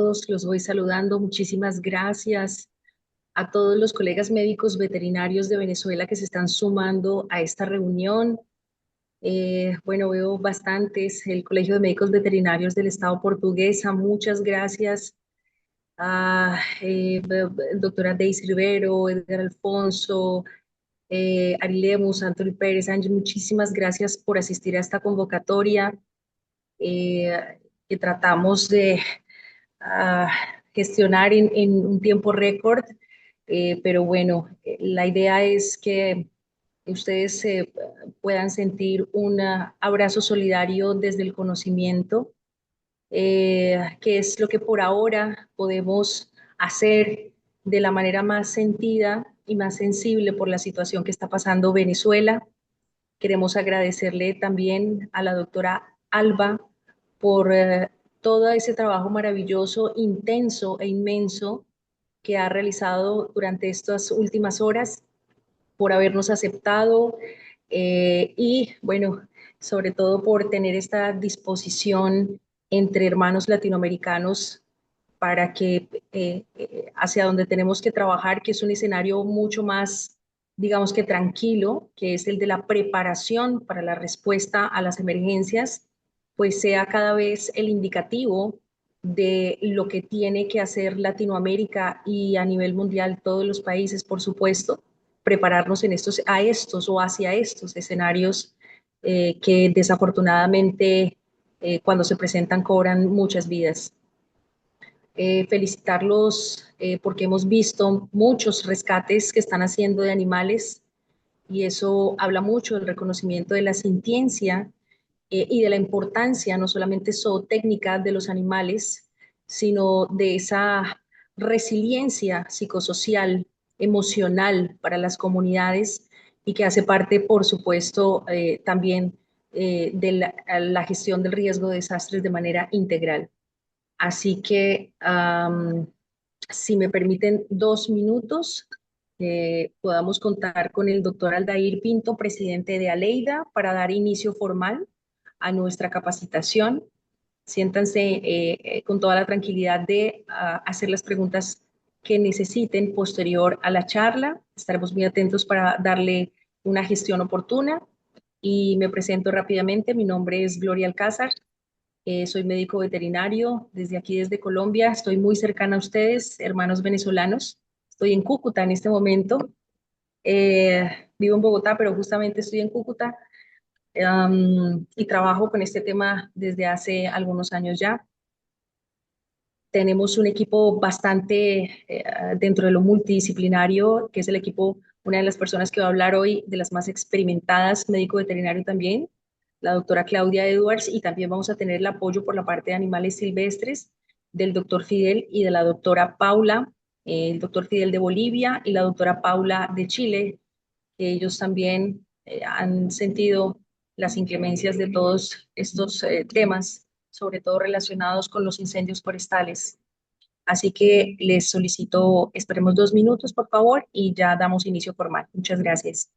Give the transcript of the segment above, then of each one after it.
todos, los voy saludando. Muchísimas gracias a todos los colegas médicos veterinarios de Venezuela que se están sumando a esta reunión. Bueno, veo bastantes, el Colegio de Médicos Veterinarios del Estado Portuguesa, muchas gracias. Doctora Daisy Rivero, Edgar Alfonso, Ari Lemus, Anthony Pérez, Ángel, muchísimas gracias por asistir a esta convocatoria que tratamos de a gestionar en un tiempo récord, pero bueno, la idea es que ustedes puedan sentir un abrazo solidario desde el conocimiento, que es lo que por ahora podemos hacer de la manera más sentida y más sensible por la situación que está pasando Venezuela. Queremos agradecerle también a la doctora Alba por todo ese trabajo maravilloso, intenso e inmenso que ha realizado durante estas últimas horas, por habernos aceptado y, bueno, sobre todo por tener esta disposición entre hermanos latinoamericanos para que hacia donde tenemos que trabajar, que es un escenario mucho más, digamos que tranquilo, que es el de la preparación para la respuesta a las emergencias, pues sea cada vez el indicativo de lo que tiene que hacer Latinoamérica y a nivel mundial todos los países, por supuesto, prepararnos en a estos o hacia estos escenarios que desafortunadamente cuando se presentan cobran muchas vidas. Felicitarlos porque hemos visto muchos rescates que están haciendo de animales y eso habla mucho del reconocimiento de la sintiencia y de la importancia no solamente zootécnica de los animales, sino de esa resiliencia psicosocial, emocional para las comunidades y que hace parte, por supuesto, también de la gestión del riesgo de desastres de manera integral. Así que, si me permiten 2 minutos, podamos contar con el doctor Aldair Pinto, presidente de Aleida, para dar inicio formal a nuestra capacitación. Siéntanse con toda la tranquilidad de hacer las preguntas que necesiten posterior a la charla. Estaremos muy atentos para darle una gestión oportuna. Y me presento rápidamente. Mi nombre es Gloria Alcázar. Soy médico veterinario desde aquí, desde Colombia. Estoy muy cercana a ustedes, hermanos venezolanos. Estoy en Cúcuta en este momento. Vivo en Bogotá, pero justamente estoy en Cúcuta y trabajo con este tema desde hace algunos años ya. Tenemos un equipo bastante dentro de lo multidisciplinario, que es el equipo, una de las personas que va a hablar hoy, de las más experimentadas, médico veterinario también, la doctora Claudia Edwards, y también vamos a tener el apoyo por la parte de animales silvestres del doctor Fidel y de la doctora Paula, el doctor Fidel de Bolivia y la doctora Paula de Chile, que ellos también han sentido las inclemencias de todos estos temas, sobre todo relacionados con los incendios forestales. Así que les solicito, esperemos 2 minutos, por favor, y ya damos inicio formal. Muchas gracias.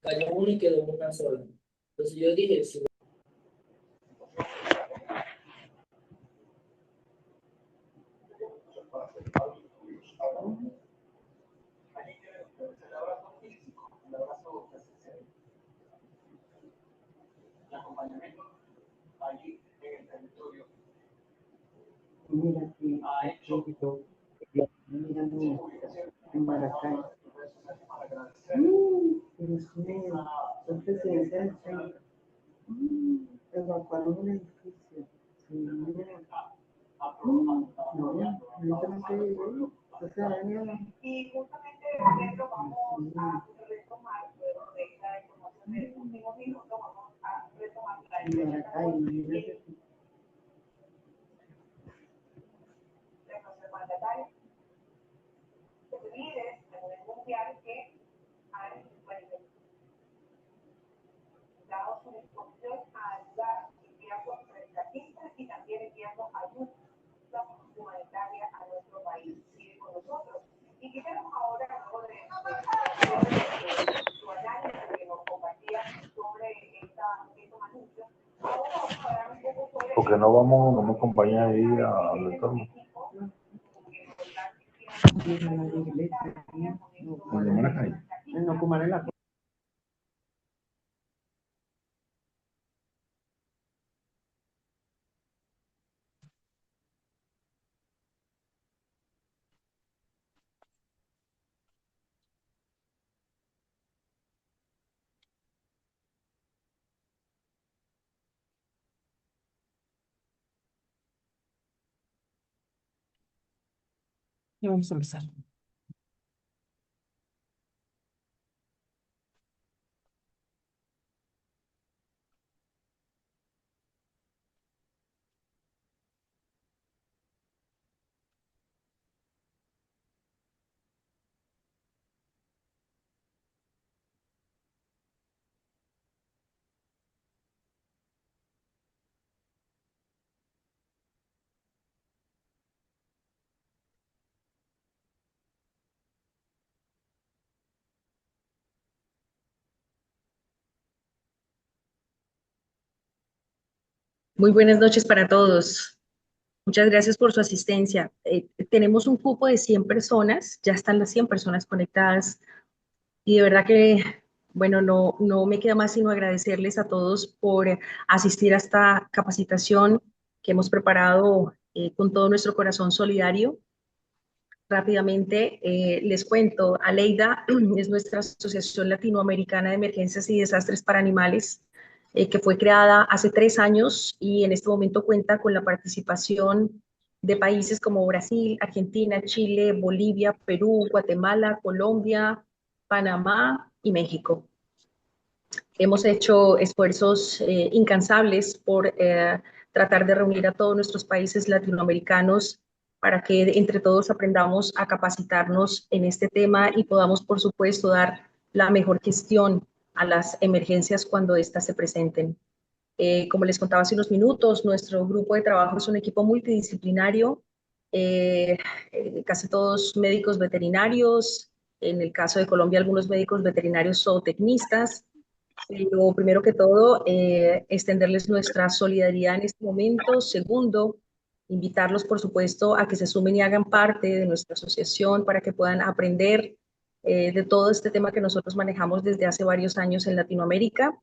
Cayó una y quedó una sola. Entonces yo dije, si mira que mira en Maracay. Pero es un presidente del centro. Evacuaron un edificio. Sí, mira. No, ahorita no se vive. O sea, Daniela. Y justamente el centro vamos a retomar, luego de esta información de últimos minutos, vamos a retomar la Maracay, imagínate. Nuestro mandatario líderes a nivel mundial que han dado su disposición a ayudar enviando rescatistas y también enviando ayuda humanitaria a nuestro país. Sigue con nosotros. Y quisiéramos ahora, luego de su análisis que nos compartía sobre estos anuncios, ahora vamos a hablar un poco sobre... Porque no me acompaña ahí al entorno. No, Cumaré la Ya vamos a empezar. Muy buenas noches para todos. Muchas gracias por su asistencia. Tenemos un cupo de 100 personas, ya están las 100 personas conectadas y de verdad que, bueno, no me queda más sino agradecerles a todos por asistir a esta capacitación que hemos preparado con todo nuestro corazón solidario. Rápidamente les cuento, Aleida es nuestra Asociación Latinoamericana de Emergencias y Desastres para Animales, que fue creada hace 3 años y en este momento cuenta con la participación de países como Brasil, Argentina, Chile, Bolivia, Perú, Guatemala, Colombia, Panamá y México. Hemos hecho esfuerzos incansables por tratar de reunir a todos nuestros países latinoamericanos para que entre todos aprendamos a capacitarnos en este tema y podamos, por supuesto, dar la mejor gestión a las emergencias cuando éstas se presenten. Como les contaba hace unos minutos, nuestro grupo de trabajo es un equipo multidisciplinario, casi todos médicos veterinarios, en el caso de Colombia algunos médicos veterinarios zootecnistas. Pero primero que todo, extenderles nuestra solidaridad en este momento. Segundo, invitarlos, por supuesto, a que se sumen y hagan parte de nuestra asociación para que puedan aprender de todo este tema que nosotros manejamos desde hace varios años en Latinoamérica,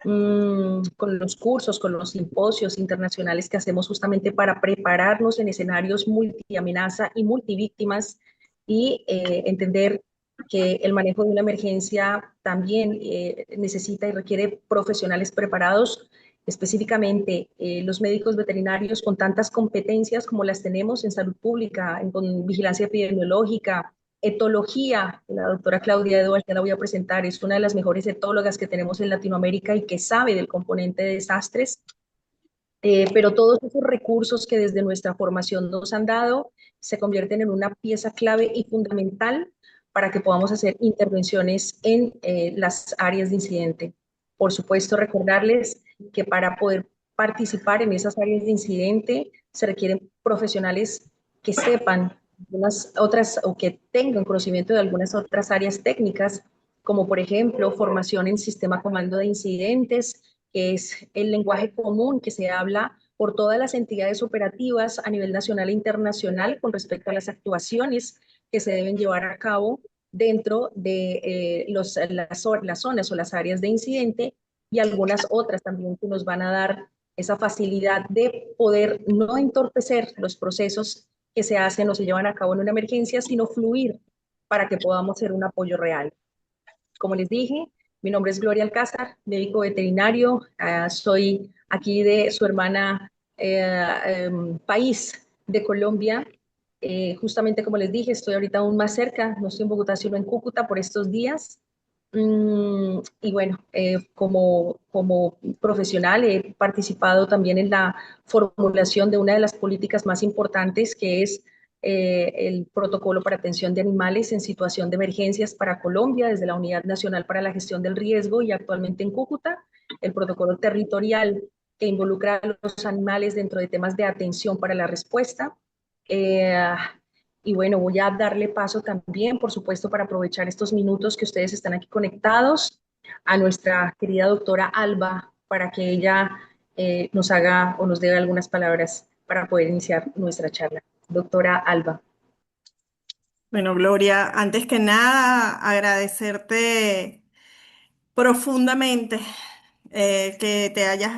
con los cursos, con los simposios internacionales que hacemos justamente para prepararnos en escenarios multiamenaza y multivíctimas y entender que el manejo de una emergencia también necesita y requiere profesionales preparados, específicamente los médicos veterinarios con tantas competencias como las tenemos en salud pública, con vigilancia epidemiológica, etología. La doctora Claudia Eduard, que la voy a presentar, es una de las mejores etólogas que tenemos en Latinoamérica y que sabe del componente de desastres. Pero todos esos recursos que desde nuestra formación nos han dado se convierten en una pieza clave y fundamental para que podamos hacer intervenciones en las áreas de incidente. Por supuesto, recordarles que para poder participar en esas áreas de incidente se requieren profesionales que sepan algunas otras o que tengan conocimiento de algunas otras áreas técnicas como por ejemplo formación en sistema comando de incidentes, que es el lenguaje común que se habla por todas las entidades operativas a nivel nacional e internacional con respecto a las actuaciones que se deben llevar a cabo dentro de las zonas o las áreas de incidente y algunas otras también que nos van a dar esa facilidad de poder no entorpecer los procesos que se hacen o se llevan a cabo en una emergencia, sino fluir para que podamos ser un apoyo real. Como les dije, mi nombre es Gloria Alcázar, médico veterinario. Soy aquí de su hermana país de Colombia. Justamente como les dije, estoy ahorita aún más cerca, no estoy en Bogotá, sino en Cúcuta por estos días. Y bueno, como profesional he participado también en la formulación de una de las políticas más importantes, que es el protocolo para atención de animales en situación de emergencias para Colombia desde la Unidad Nacional para la Gestión del Riesgo y actualmente en Cúcuta, el protocolo territorial que involucra a los animales dentro de temas de atención para la respuesta. Eh, y bueno, voy a darle paso también, por supuesto, para aprovechar estos minutos que ustedes están aquí conectados, a nuestra querida doctora Alba, para que ella nos haga o nos dé algunas palabras para poder iniciar nuestra charla. Doctora Alba. Bueno, Gloria, antes que nada, agradecerte profundamente que te hayas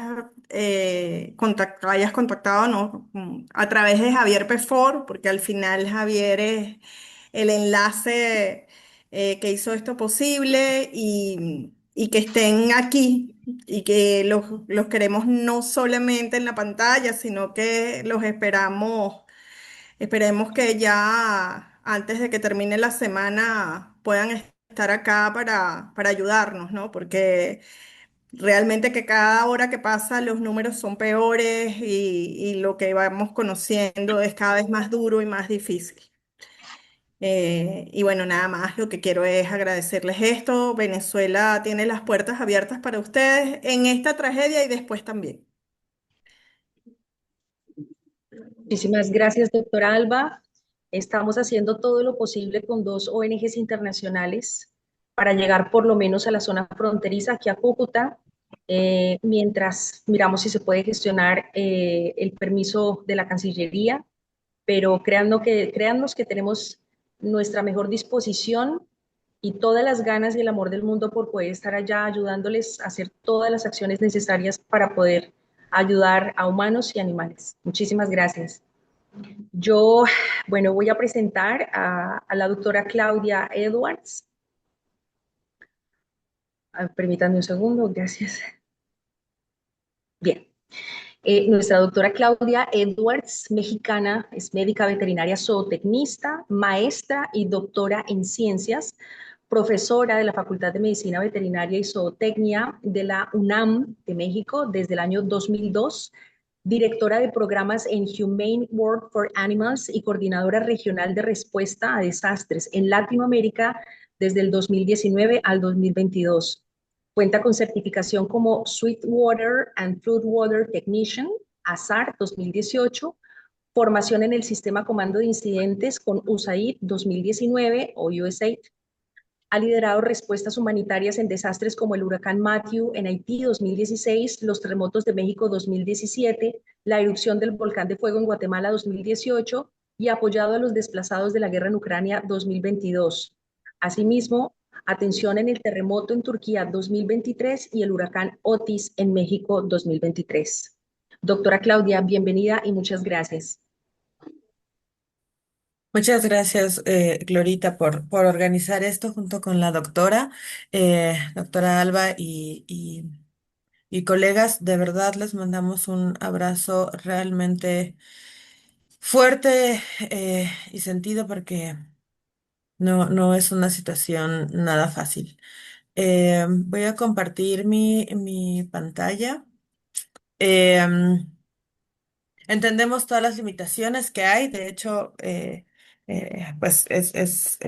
contactado, ¿no? A través de Javier Pefor, porque al final Javier es el enlace que hizo esto posible y que estén aquí y que los queremos no solamente en la pantalla, sino que los esperamos. Esperemos que ya antes de que termine la semana puedan estar acá para ayudarnos, ¿no? Porque realmente que cada hora que pasa los números son peores y lo que vamos conociendo es cada vez más duro y más difícil. Y bueno, nada más, lo que quiero es agradecerles esto. Venezuela tiene las puertas abiertas para ustedes en esta tragedia y después también. Muchísimas gracias, doctora Alba. Estamos haciendo todo lo posible con dos ONGs internacionales para llegar por lo menos a la zona fronteriza, aquí a Cúcuta, mientras miramos si se puede gestionar el permiso de la Cancillería, pero créannos que tenemos nuestra mejor disposición y todas las ganas y el amor del mundo por poder estar allá ayudándoles a hacer todas las acciones necesarias para poder ayudar a humanos y animales. Muchísimas gracias. Yo, bueno, voy a presentar a la doctora Claudia Edwards. Permítanme un segundo, gracias. Bien. Nuestra doctora Claudia Edwards, mexicana, es médica veterinaria zootecnista, maestra y doctora en ciencias, profesora de la Facultad de Medicina Veterinaria y Zootecnia de la UNAM de México desde el año 2002, directora de programas en Humane Work for Animals y coordinadora regional de respuesta a desastres en Latinoamérica desde el 2019 al 2022. Cuenta con certificación como Sweetwater and Floodwater Technician, ASAR 2018, formación en el sistema comando de incidentes con USAID 2019 o USAID. Ha liderado respuestas humanitarias en desastres como el huracán Matthew en Haití 2016, los terremotos de México 2017, la erupción del volcán de fuego en Guatemala 2018 y apoyado a los desplazados de la guerra en Ucrania 2022. Asimismo, atención en el terremoto en Turquía 2023 y el huracán Otis en México 2023. Doctora Claudia, bienvenida y muchas gracias. Muchas gracias, Glorita, por organizar esto junto con la doctora, doctora Alba y colegas. De verdad les mandamos un abrazo realmente fuerte y sentido porque no es una situación nada fácil. Voy a compartir mi pantalla. Em, Entendemos todas las limitaciones que hay. De hecho, pues es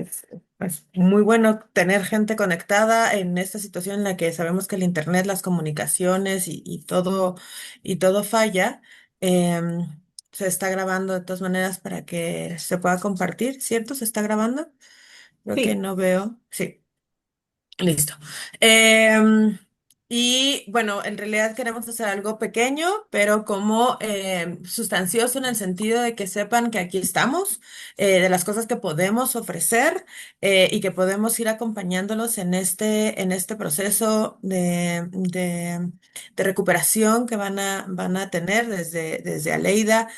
muy bueno tener gente conectada en esta situación en la que sabemos que el internet, las comunicaciones y todo falla. Em, Se está grabando de todas maneras para que se pueda compartir, ¿cierto? ¿Se está grabando? Creo que Sí, no veo. Sí. Listo. Em, y bueno, en realidad queremos hacer algo pequeño, pero como sustancioso en el sentido de que sepan que aquí estamos, de las cosas que podemos ofrecer y que podemos ir acompañándolos en este proceso de recuperación que van a tener desde Aleida.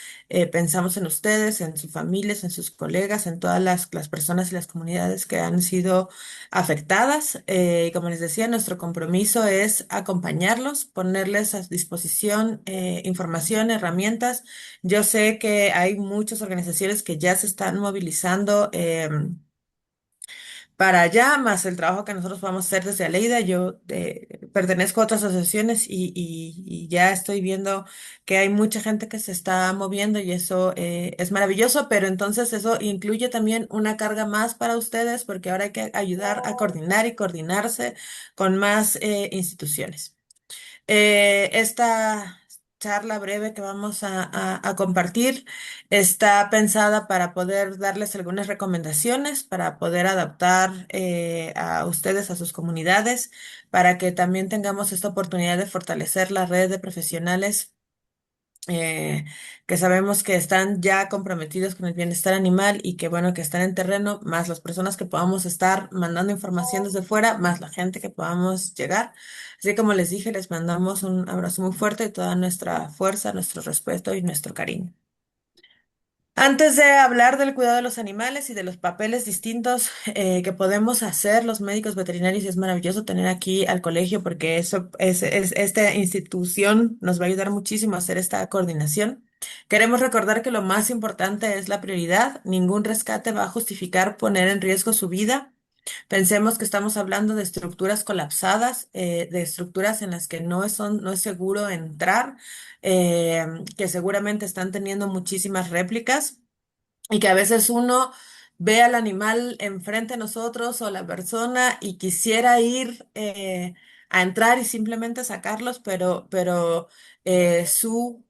Pensamos en ustedes, en sus familias, en sus colegas, en todas las personas y las comunidades que han sido afectadas. Y como les decía, nuestro compromiso es acompañarlos, ponerles a disposición información, herramientas. Yo sé que hay muchas organizaciones que ya se están movilizando. Para allá, más el trabajo que nosotros vamos a hacer desde Aleida. Yo pertenezco a otras asociaciones y ya estoy viendo que hay mucha gente que se está moviendo y eso es maravilloso, pero entonces eso incluye también una carga más para ustedes porque ahora hay que ayudar a coordinar y coordinarse con más instituciones. Esta charla breve que vamos a compartir está pensada para poder darles algunas recomendaciones, para poder adaptar a ustedes, a sus comunidades, para que también tengamos esta oportunidad de fortalecer la red de profesionales eh, que sabemos que están ya comprometidos con el bienestar animal y que bueno, que están en terreno, más las personas que podamos estar mandando información desde fuera, más la gente que podamos llegar. Así como les dije, les mandamos un abrazo muy fuerte y toda nuestra fuerza, nuestro respeto y nuestro cariño. Antes de hablar del cuidado de los animales y de los papeles distintos que podemos hacer los médicos veterinarios, y es maravilloso tener aquí al colegio porque esta institución nos va a ayudar muchísimo a hacer esta coordinación. Queremos recordar que lo más importante es la prioridad. Ningún rescate va a justificar poner en riesgo su vida. Pensemos que estamos hablando de estructuras colapsadas, de estructuras en las que no es seguro entrar, que seguramente están teniendo muchísimas réplicas y que a veces uno ve al animal enfrente de nosotros o la persona y quisiera ir a entrar y simplemente sacarlos, pero su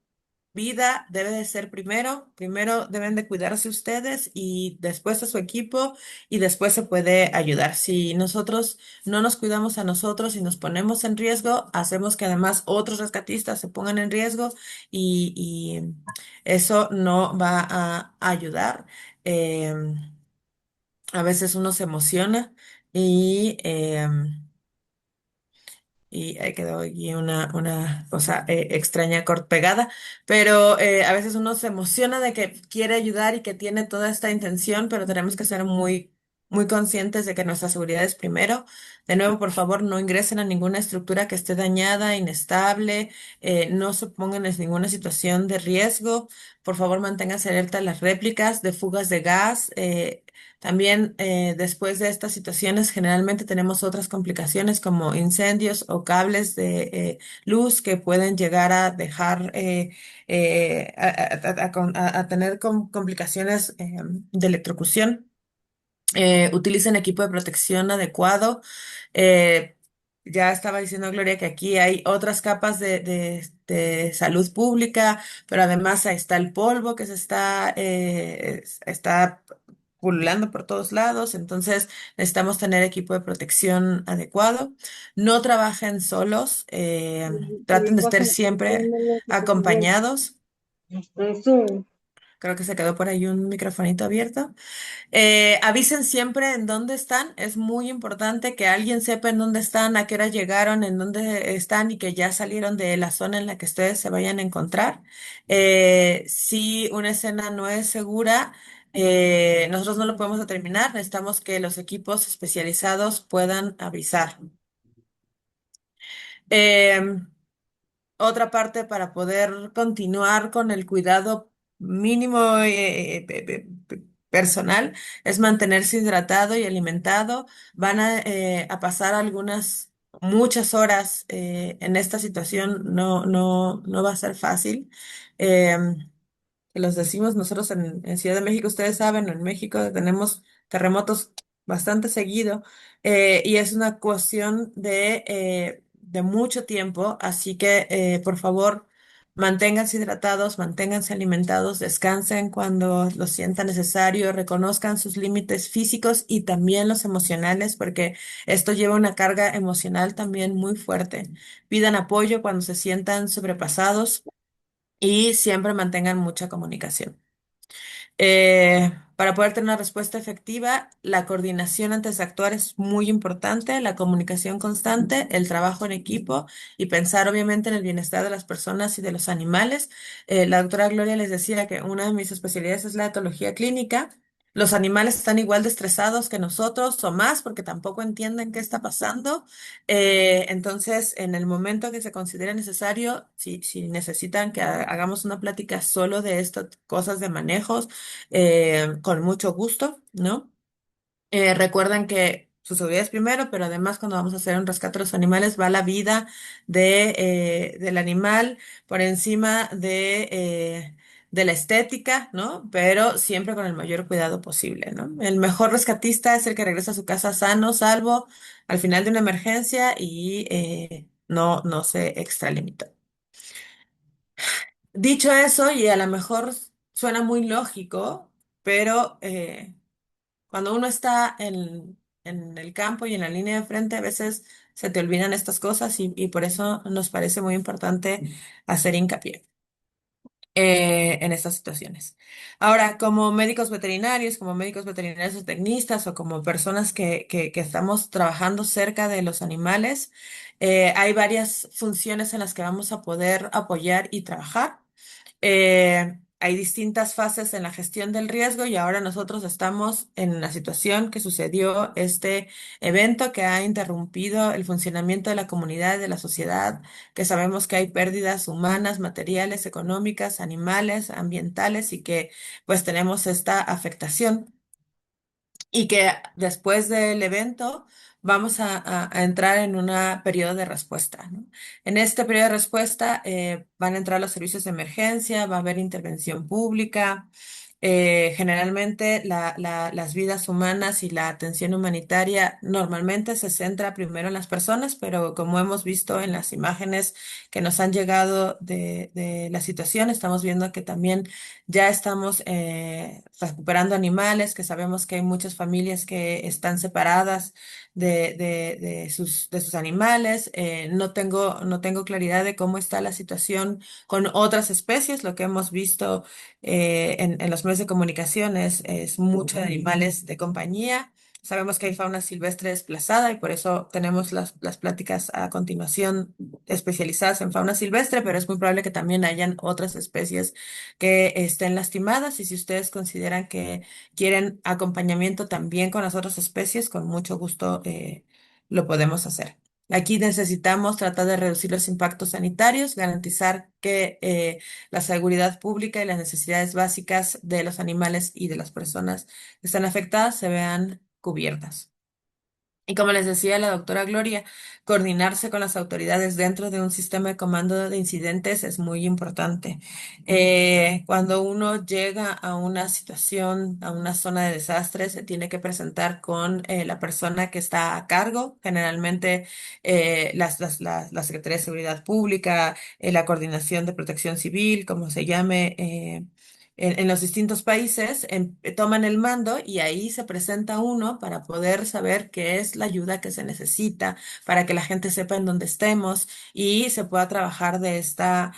vida debe de ser primero. Primero deben de cuidarse ustedes y después a su equipo y después se puede ayudar. Si nosotros no nos cuidamos a nosotros y nos ponemos en riesgo, hacemos que además otros rescatistas se pongan en riesgo y eso no va a ayudar. Em, a veces uno se emociona y y ahí quedó aquí una cosa extraña pegada, pero a veces uno se emociona de que quiere ayudar y que tiene toda esta intención, pero tenemos que ser muy conscientes de que nuestra seguridad es primero. De nuevo, por favor, no ingresen a ninguna estructura que esté dañada, inestable, no se pongan en ninguna situación de riesgo. Por favor, manténganse alerta a las réplicas de fugas de gas. También después de estas situaciones generalmente tenemos otras complicaciones como incendios o cables de luz que pueden llegar a dejar a tener complicaciones de electrocución. Utilicen equipo de protección adecuado. Eh, ya estaba diciendo Gloria que aquí hay otras capas de salud pública, pero además ahí está el polvo que está pululando por todos lados, entonces necesitamos tener equipo de protección adecuado. No trabajen solos, traten de Lengua que estar me está siempre haciendo lo que se mueve. acompañados. En Zoom. Creo que se quedó por ahí un microfonito abierto. Avisen siempre en dónde están. Es muy importante que alguien sepa en dónde están, a qué hora llegaron, en dónde están y que ya salieron de la zona en la que ustedes se vayan a encontrar. Si una escena no es segura, nosotros no lo podemos determinar. Necesitamos que los equipos especializados puedan avisar. Em, Otra parte para poder continuar con el cuidado mínimo personal es mantenerse hidratado y alimentado. Van a pasar muchas horas en esta situación. No va a ser fácil. Em, los decimos nosotros en Ciudad de México, ustedes saben, en México tenemos terremotos bastante seguido y es una cuestión de mucho tiempo, así que por favor Manténganse hidratados, manténganse alimentados, descansen cuando lo sientan necesario, reconozcan sus límites físicos y también los emocionales, porque esto lleva una carga emocional también muy fuerte. Pidan apoyo cuando se sientan sobrepasados y siempre mantengan mucha comunicación. Para poder tener una respuesta efectiva, la coordinación antes de actuar es muy importante, la comunicación constante, el trabajo en equipo y pensar obviamente en el bienestar de las personas y de los animales. La doctora Gloria les decía que una de mis especialidades es la etología clínica. Los animales están igual de estresados que nosotros o más porque tampoco entienden qué está pasando. Entonces, en el momento que se considere necesario, si necesitan que hagamos una plática solo de estas cosas de manejos, con mucho gusto, ¿no? Recuerden que su seguridad es primero, pero además cuando vamos a hacer un rescate de los animales va la vida del animal por encima de la estética, ¿no? Pero siempre con el mayor cuidado posible, ¿no? El mejor rescatista es el que regresa a su casa sano, salvo al final de una emergencia y no se extralimita. Dicho eso, y a lo mejor suena muy lógico, pero cuando uno está en el campo y en la línea de frente, a veces se te olvidan estas cosas y por eso nos parece muy importante hacer hincapié en estas situaciones. Ahora, como médicos veterinarios o tecnistas o como personas que estamos trabajando cerca de los animales, hay varias funciones en las que vamos a poder apoyar y trabajar. Hay distintas fases en la gestión del riesgo y ahora nosotros estamos en la situación que sucedió este evento que ha interrumpido el funcionamiento de la comunidad, de la sociedad, que sabemos que hay pérdidas humanas, materiales, económicas, animales, ambientales y que pues tenemos esta afectación y que después del evento vamos a entrar en un periodo de respuesta, ¿no? En este periodo de respuesta van a entrar los servicios de emergencia, va a haber intervención pública. Generalmente las vidas humanas y la atención humanitaria normalmente se centra primero en las personas, pero como hemos visto en las imágenes que nos han llegado de la situación, estamos viendo que también ya estamos recuperando animales, que sabemos que hay muchas familias que están separadas de sus animales. No tengo claridad de cómo está la situación con otras especies. Lo que hemos visto en los medios de comunicación es mucho de animales de compañía. Sabemos que hay fauna silvestre desplazada y por eso tenemos las pláticas a continuación especializadas en fauna silvestre, pero es muy probable que también hayan otras especies que estén lastimadas y si ustedes consideran que quieren acompañamiento también con las otras especies, con mucho gusto lo podemos hacer. Aquí necesitamos tratar de reducir los impactos sanitarios, garantizar que la seguridad pública y las necesidades básicas de los animales y de las personas que están afectadas se vean cubiertas. Y como les decía la doctora Gloria, coordinarse con las autoridades dentro de un sistema de comando de incidentes es muy importante. Cuando uno llega a una situación, a una zona de desastre, se tiene que presentar con la persona que está a cargo, generalmente la Secretaría de Seguridad Pública, la Coordinación de Protección Civil, como se llame. En los distintos países toman el mando y ahí se presenta uno para poder saber qué es la ayuda que se necesita, para que la gente sepa en dónde estemos y se pueda trabajar de esta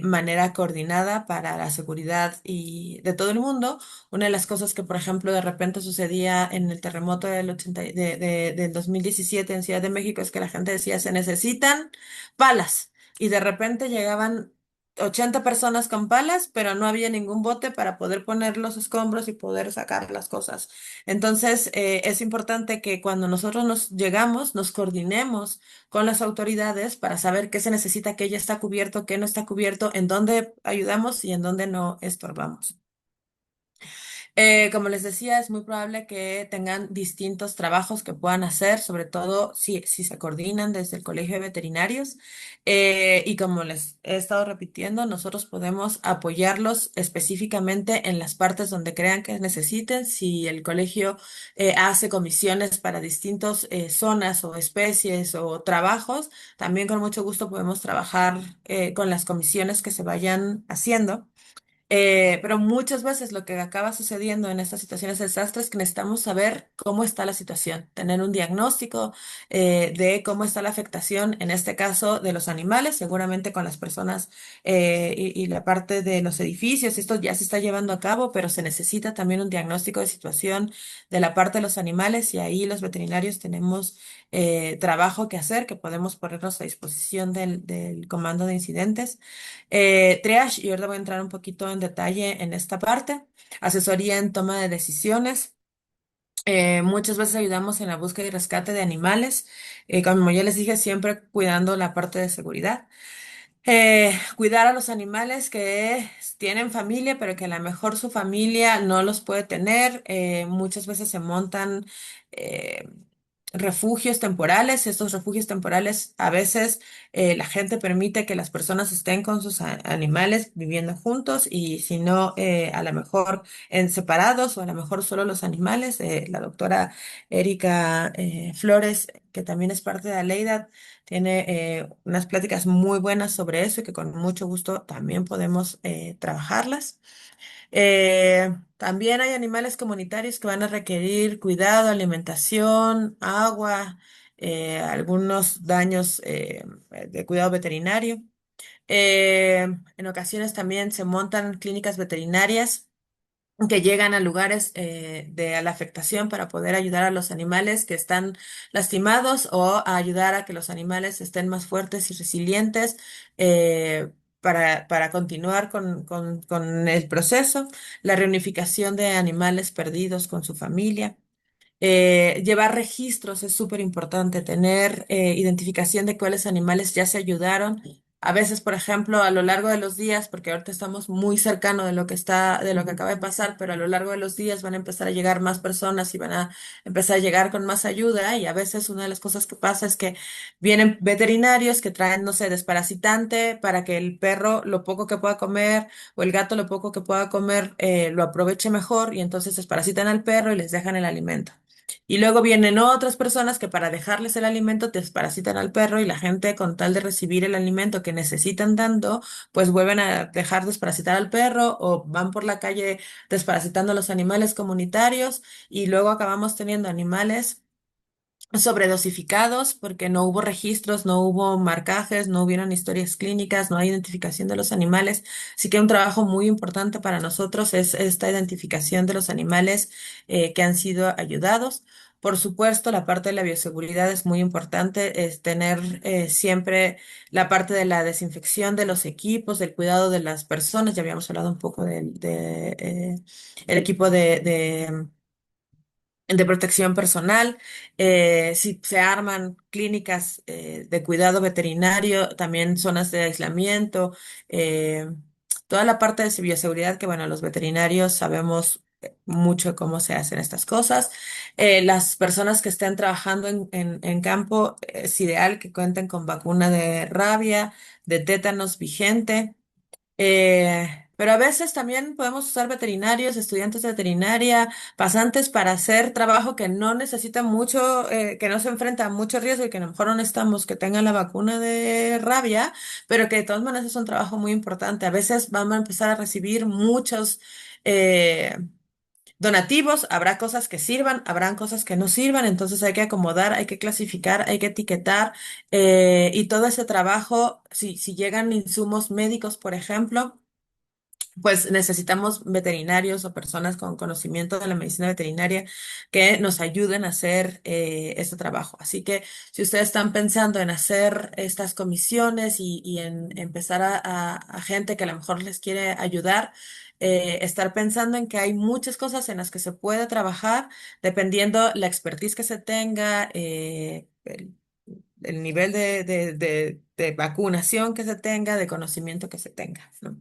manera coordinada para la seguridad y de todo el mundo. Una de las cosas que, por ejemplo, de repente sucedía en el terremoto del 2017 en Ciudad de México es que la gente decía, se necesitan palas. Y de repente llegaban 80 personas con palas, pero no había ningún bote para poder poner los escombros y poder sacar las cosas. Entonces, es importante que cuando nosotros nos llegamos, nos coordinemos con las autoridades para saber qué se necesita, qué ya está cubierto, qué no está cubierto, en dónde ayudamos y en dónde no estorbamos. Como les decía, es muy probable que tengan distintos trabajos que puedan hacer, sobre todo si se coordinan desde el Colegio de Veterinarios. Y como les he estado repitiendo, nosotros podemos apoyarlos específicamente en las partes donde crean que necesiten. Si el colegio hace comisiones para distintas zonas o especies o trabajos, también con mucho gusto podemos trabajar con las comisiones que se vayan haciendo. Pero muchas veces lo que acaba sucediendo en estas situaciones de desastre es que necesitamos saber cómo está la situación, tener un diagnóstico de cómo está la afectación, en este caso de los animales, seguramente con las personas y la parte de los edificios. Esto ya se está llevando a cabo, pero se necesita también un diagnóstico de situación de la parte de los animales y ahí los veterinarios tenemos trabajo que hacer, que podemos ponernos a disposición del comando de incidentes. Triage, y ahora voy a entrar un poquito en detalle en esta parte. Asesoría en toma de decisiones. Muchas veces ayudamos en la búsqueda y rescate de animales, como ya les dije, siempre cuidando la parte de seguridad. Cuidar a los animales que tienen familia, pero que a lo mejor su familia no los puede tener. Muchas veces se montan eh, refugios temporales. Estos refugios temporales, a veces la gente permite que las personas estén con sus animales viviendo juntos y si no, a lo mejor en separados o a lo mejor solo los animales. La doctora Erika Flores, que también es parte de Aleida, tiene unas pláticas muy buenas sobre eso y que con mucho gusto también podemos trabajarlas. También hay animales comunitarios que van a requerir cuidado, alimentación, agua, algunos daños de cuidado veterinario. En ocasiones también se montan clínicas veterinarias que llegan a lugares de a la afectación para poder ayudar a los animales que están lastimados o a ayudar a que los animales estén más fuertes y resilientes para continuar con el proceso, la reunificación de animales perdidos con su familia. Llevar registros es súper importante, tener identificación de cuáles animales ya se ayudaron. A veces, por ejemplo, a lo largo de los días, porque ahorita estamos muy cercano de lo que está, de lo que acaba de pasar, pero a lo largo de los días van a empezar a llegar más personas y van a empezar a llegar con más ayuda. Y a veces una de las cosas que pasa es que vienen veterinarios que traen, no sé, desparasitante para que el perro lo poco que pueda comer o el gato lo poco que pueda comer lo aproveche mejor y entonces desparasitan al perro y les dejan el alimento. Y luego vienen otras personas que para dejarles el alimento desparasitan al perro y la gente con tal de recibir el alimento que necesitan tanto, pues vuelven a dejar desparasitar al perro o van por la calle desparasitando a los animales comunitarios y luego acabamos teniendo animales sobredosificados porque no hubo registros, no hubo marcajes, no hubieron historias clínicas, no hay identificación de los animales. Así que un trabajo muy importante para nosotros es esta identificación de los animales que han sido ayudados. Por supuesto, la parte de la bioseguridad es muy importante, es tener siempre la parte de la desinfección de los equipos, del cuidado de las personas. Ya habíamos hablado un poco el equipo de protección personal. Si se arman clínicas de cuidado veterinario, también zonas de aislamiento, eh, toda la parte de bioseguridad que, bueno, los veterinarios sabemos mucho cómo se hacen estas cosas. Las personas que estén trabajando en campo, es ideal que cuenten con vacuna de rabia, de tétanos vigente. Pero a veces también podemos usar veterinarios, estudiantes de veterinaria, pasantes para hacer trabajo que no necesita mucho, que no se enfrenta a mucho riesgo y que a lo mejor no necesitamos que tengan la vacuna de rabia, pero que de todas maneras es un trabajo muy importante. A veces vamos a empezar a recibir muchos donativos, habrá cosas que sirvan, habrán cosas que no sirvan, entonces hay que acomodar, hay que clasificar, hay que etiquetar y todo ese trabajo, si llegan insumos médicos, por ejemplo. Pues necesitamos veterinarios o personas con conocimiento de la medicina veterinaria que nos ayuden a hacer este trabajo. Así que si ustedes están pensando en hacer estas comisiones y en empezar a gente que a lo mejor les quiere ayudar, estar pensando en que hay muchas cosas en las que se puede trabajar dependiendo la expertise que se tenga, el nivel de vacunación que se tenga, de conocimiento que se tenga, ¿no?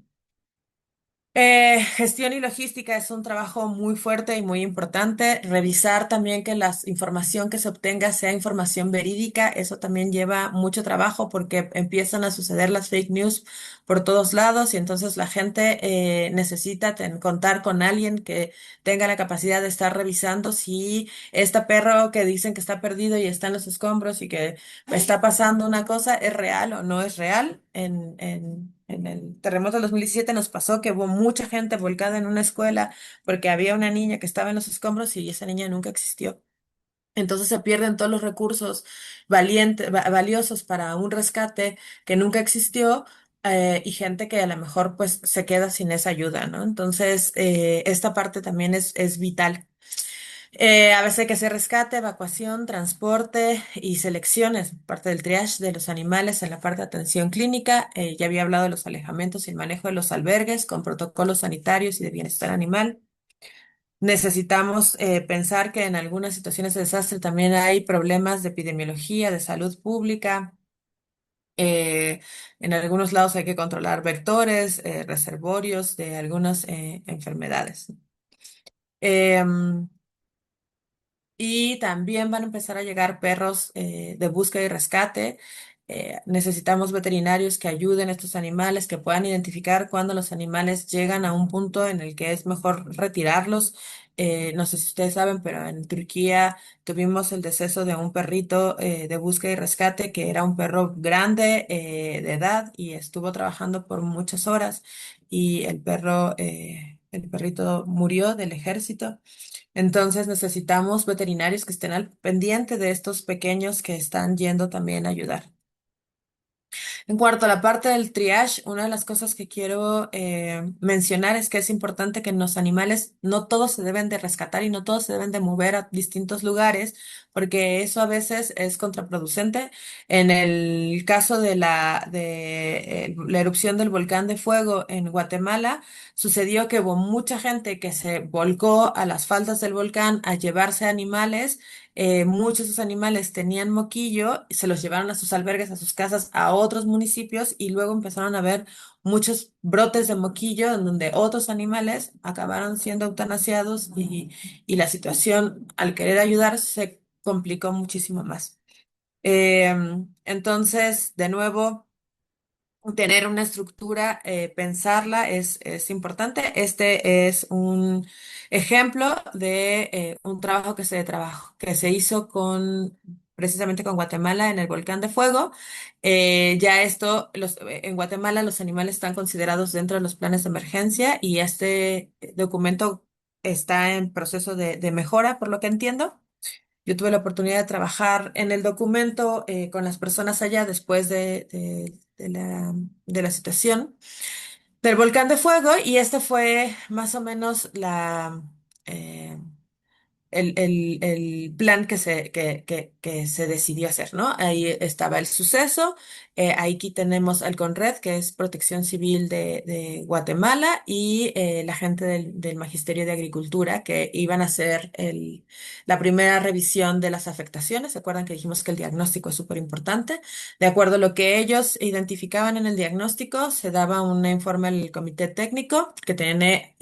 Gestión y logística es un trabajo muy fuerte y muy importante. Revisar también que la información que se obtenga sea información verídica. Eso también lleva mucho trabajo porque empiezan a suceder las fake news por todos lados y entonces la gente necesita contar con alguien que tenga la capacidad de estar revisando si este perro que dicen que está perdido y está en los escombros y que está pasando una cosa es real o no es real. En el terremoto del 2017 nos pasó que hubo mucha gente volcada en una escuela porque había una niña que estaba en los escombros y esa niña nunca existió. Entonces se pierden todos los recursos valiosos para un rescate que nunca existió. Y gente que a lo mejor pues se queda sin esa ayuda, ¿no? Entonces, esta parte también es vital. A veces hay que hacer rescate, evacuación, transporte y selecciones, parte del triage de los animales en la parte de atención clínica. Ya había hablado de los alejamientos y el manejo de los albergues con protocolos sanitarios y de bienestar animal. Necesitamos pensar que en algunas situaciones de desastre también hay problemas de epidemiología, de salud pública. Eh, en algunos lados hay que controlar vectores, reservorios de algunas enfermedades. Em, Y también van a empezar a llegar perros de búsqueda y rescate. Necesitamos veterinarios que ayuden a estos animales, que puedan identificar cuando los animales llegan a un punto en el que es mejor retirarlos. No sé si ustedes saben, pero en Turquía tuvimos el deceso de un perrito de búsqueda y rescate, que era un perro grande de edad y estuvo trabajando por muchas horas y el perrito murió del ejército. Entonces necesitamos veterinarios que estén al pendiente de estos pequeños que están yendo también a ayudar. En cuanto a la parte del triage, una de las cosas que quiero mencionar es que es importante que en los animales no todos se deben de rescatar y no todos se deben de mover a distintos lugares, porque eso a veces es contraproducente. En el caso de la erupción del volcán de fuego en Guatemala, sucedió que hubo mucha gente que se volcó a las faldas del volcán a llevarse animales. Muchos de esos animales tenían moquillo, se los llevaron a sus albergues, a sus casas, a otros municipios y luego empezaron a haber muchos brotes de moquillo en donde otros animales acabaron siendo eutanasiados y la situación al querer ayudar se complicó muchísimo más. Entonces, de nuevo tener una estructura, pensarla es importante. Este es un ejemplo de un trabajo que se hizo precisamente con Guatemala en el volcán de fuego. En Guatemala los animales están considerados dentro de los planes de emergencia y este documento está en proceso de mejora, por lo que entiendo. Yo tuve la oportunidad de trabajar en el documento con las personas allá después de la situación del volcán de fuego y este fue más o menos eh, el plan que se decidió hacer, ¿no? Ahí estaba el suceso, aquí tenemos al CONRED, que es Protección Civil de Guatemala, y la gente del Magisterio de Agricultura, que iban a hacer la primera revisión de las afectaciones. ¿Se acuerdan que dijimos que el diagnóstico es súper importante? De acuerdo a lo que ellos identificaban en el diagnóstico, se daba un informe al comité técnico que tiene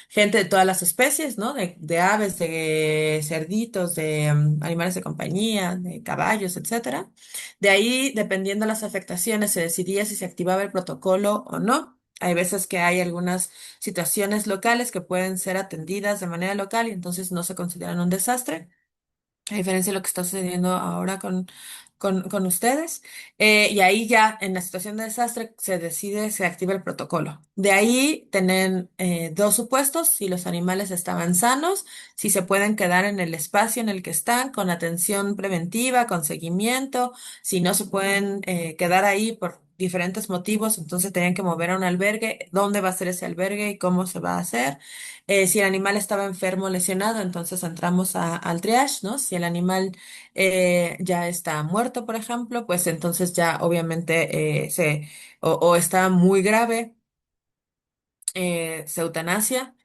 gente de todas las especies, ¿no? De aves, de cerditos, de animales de compañía, de caballos, etcétera. De ahí, dependiendo de las afectaciones, se decidía si se activaba el protocolo o no. Hay veces que hay algunas situaciones locales que pueden ser atendidas de manera local y entonces no se consideran un desastre a diferencia de lo que está sucediendo ahora con ustedes. Y ahí ya en la situación de desastre se decide, se activa el protocolo. De ahí tienen dos supuestos, si los animales estaban sanos, si se pueden quedar en el espacio en el que están, con atención preventiva, con seguimiento, si no se pueden quedar ahí por diferentes motivos, entonces tenían que mover a un albergue, dónde va a ser ese albergue y cómo se va a hacer. Si el animal estaba enfermo o lesionado, entonces entramos al triage, ¿no? Si el animal ya está muerto, por ejemplo, pues entonces ya obviamente o está muy grave, se eutanasia.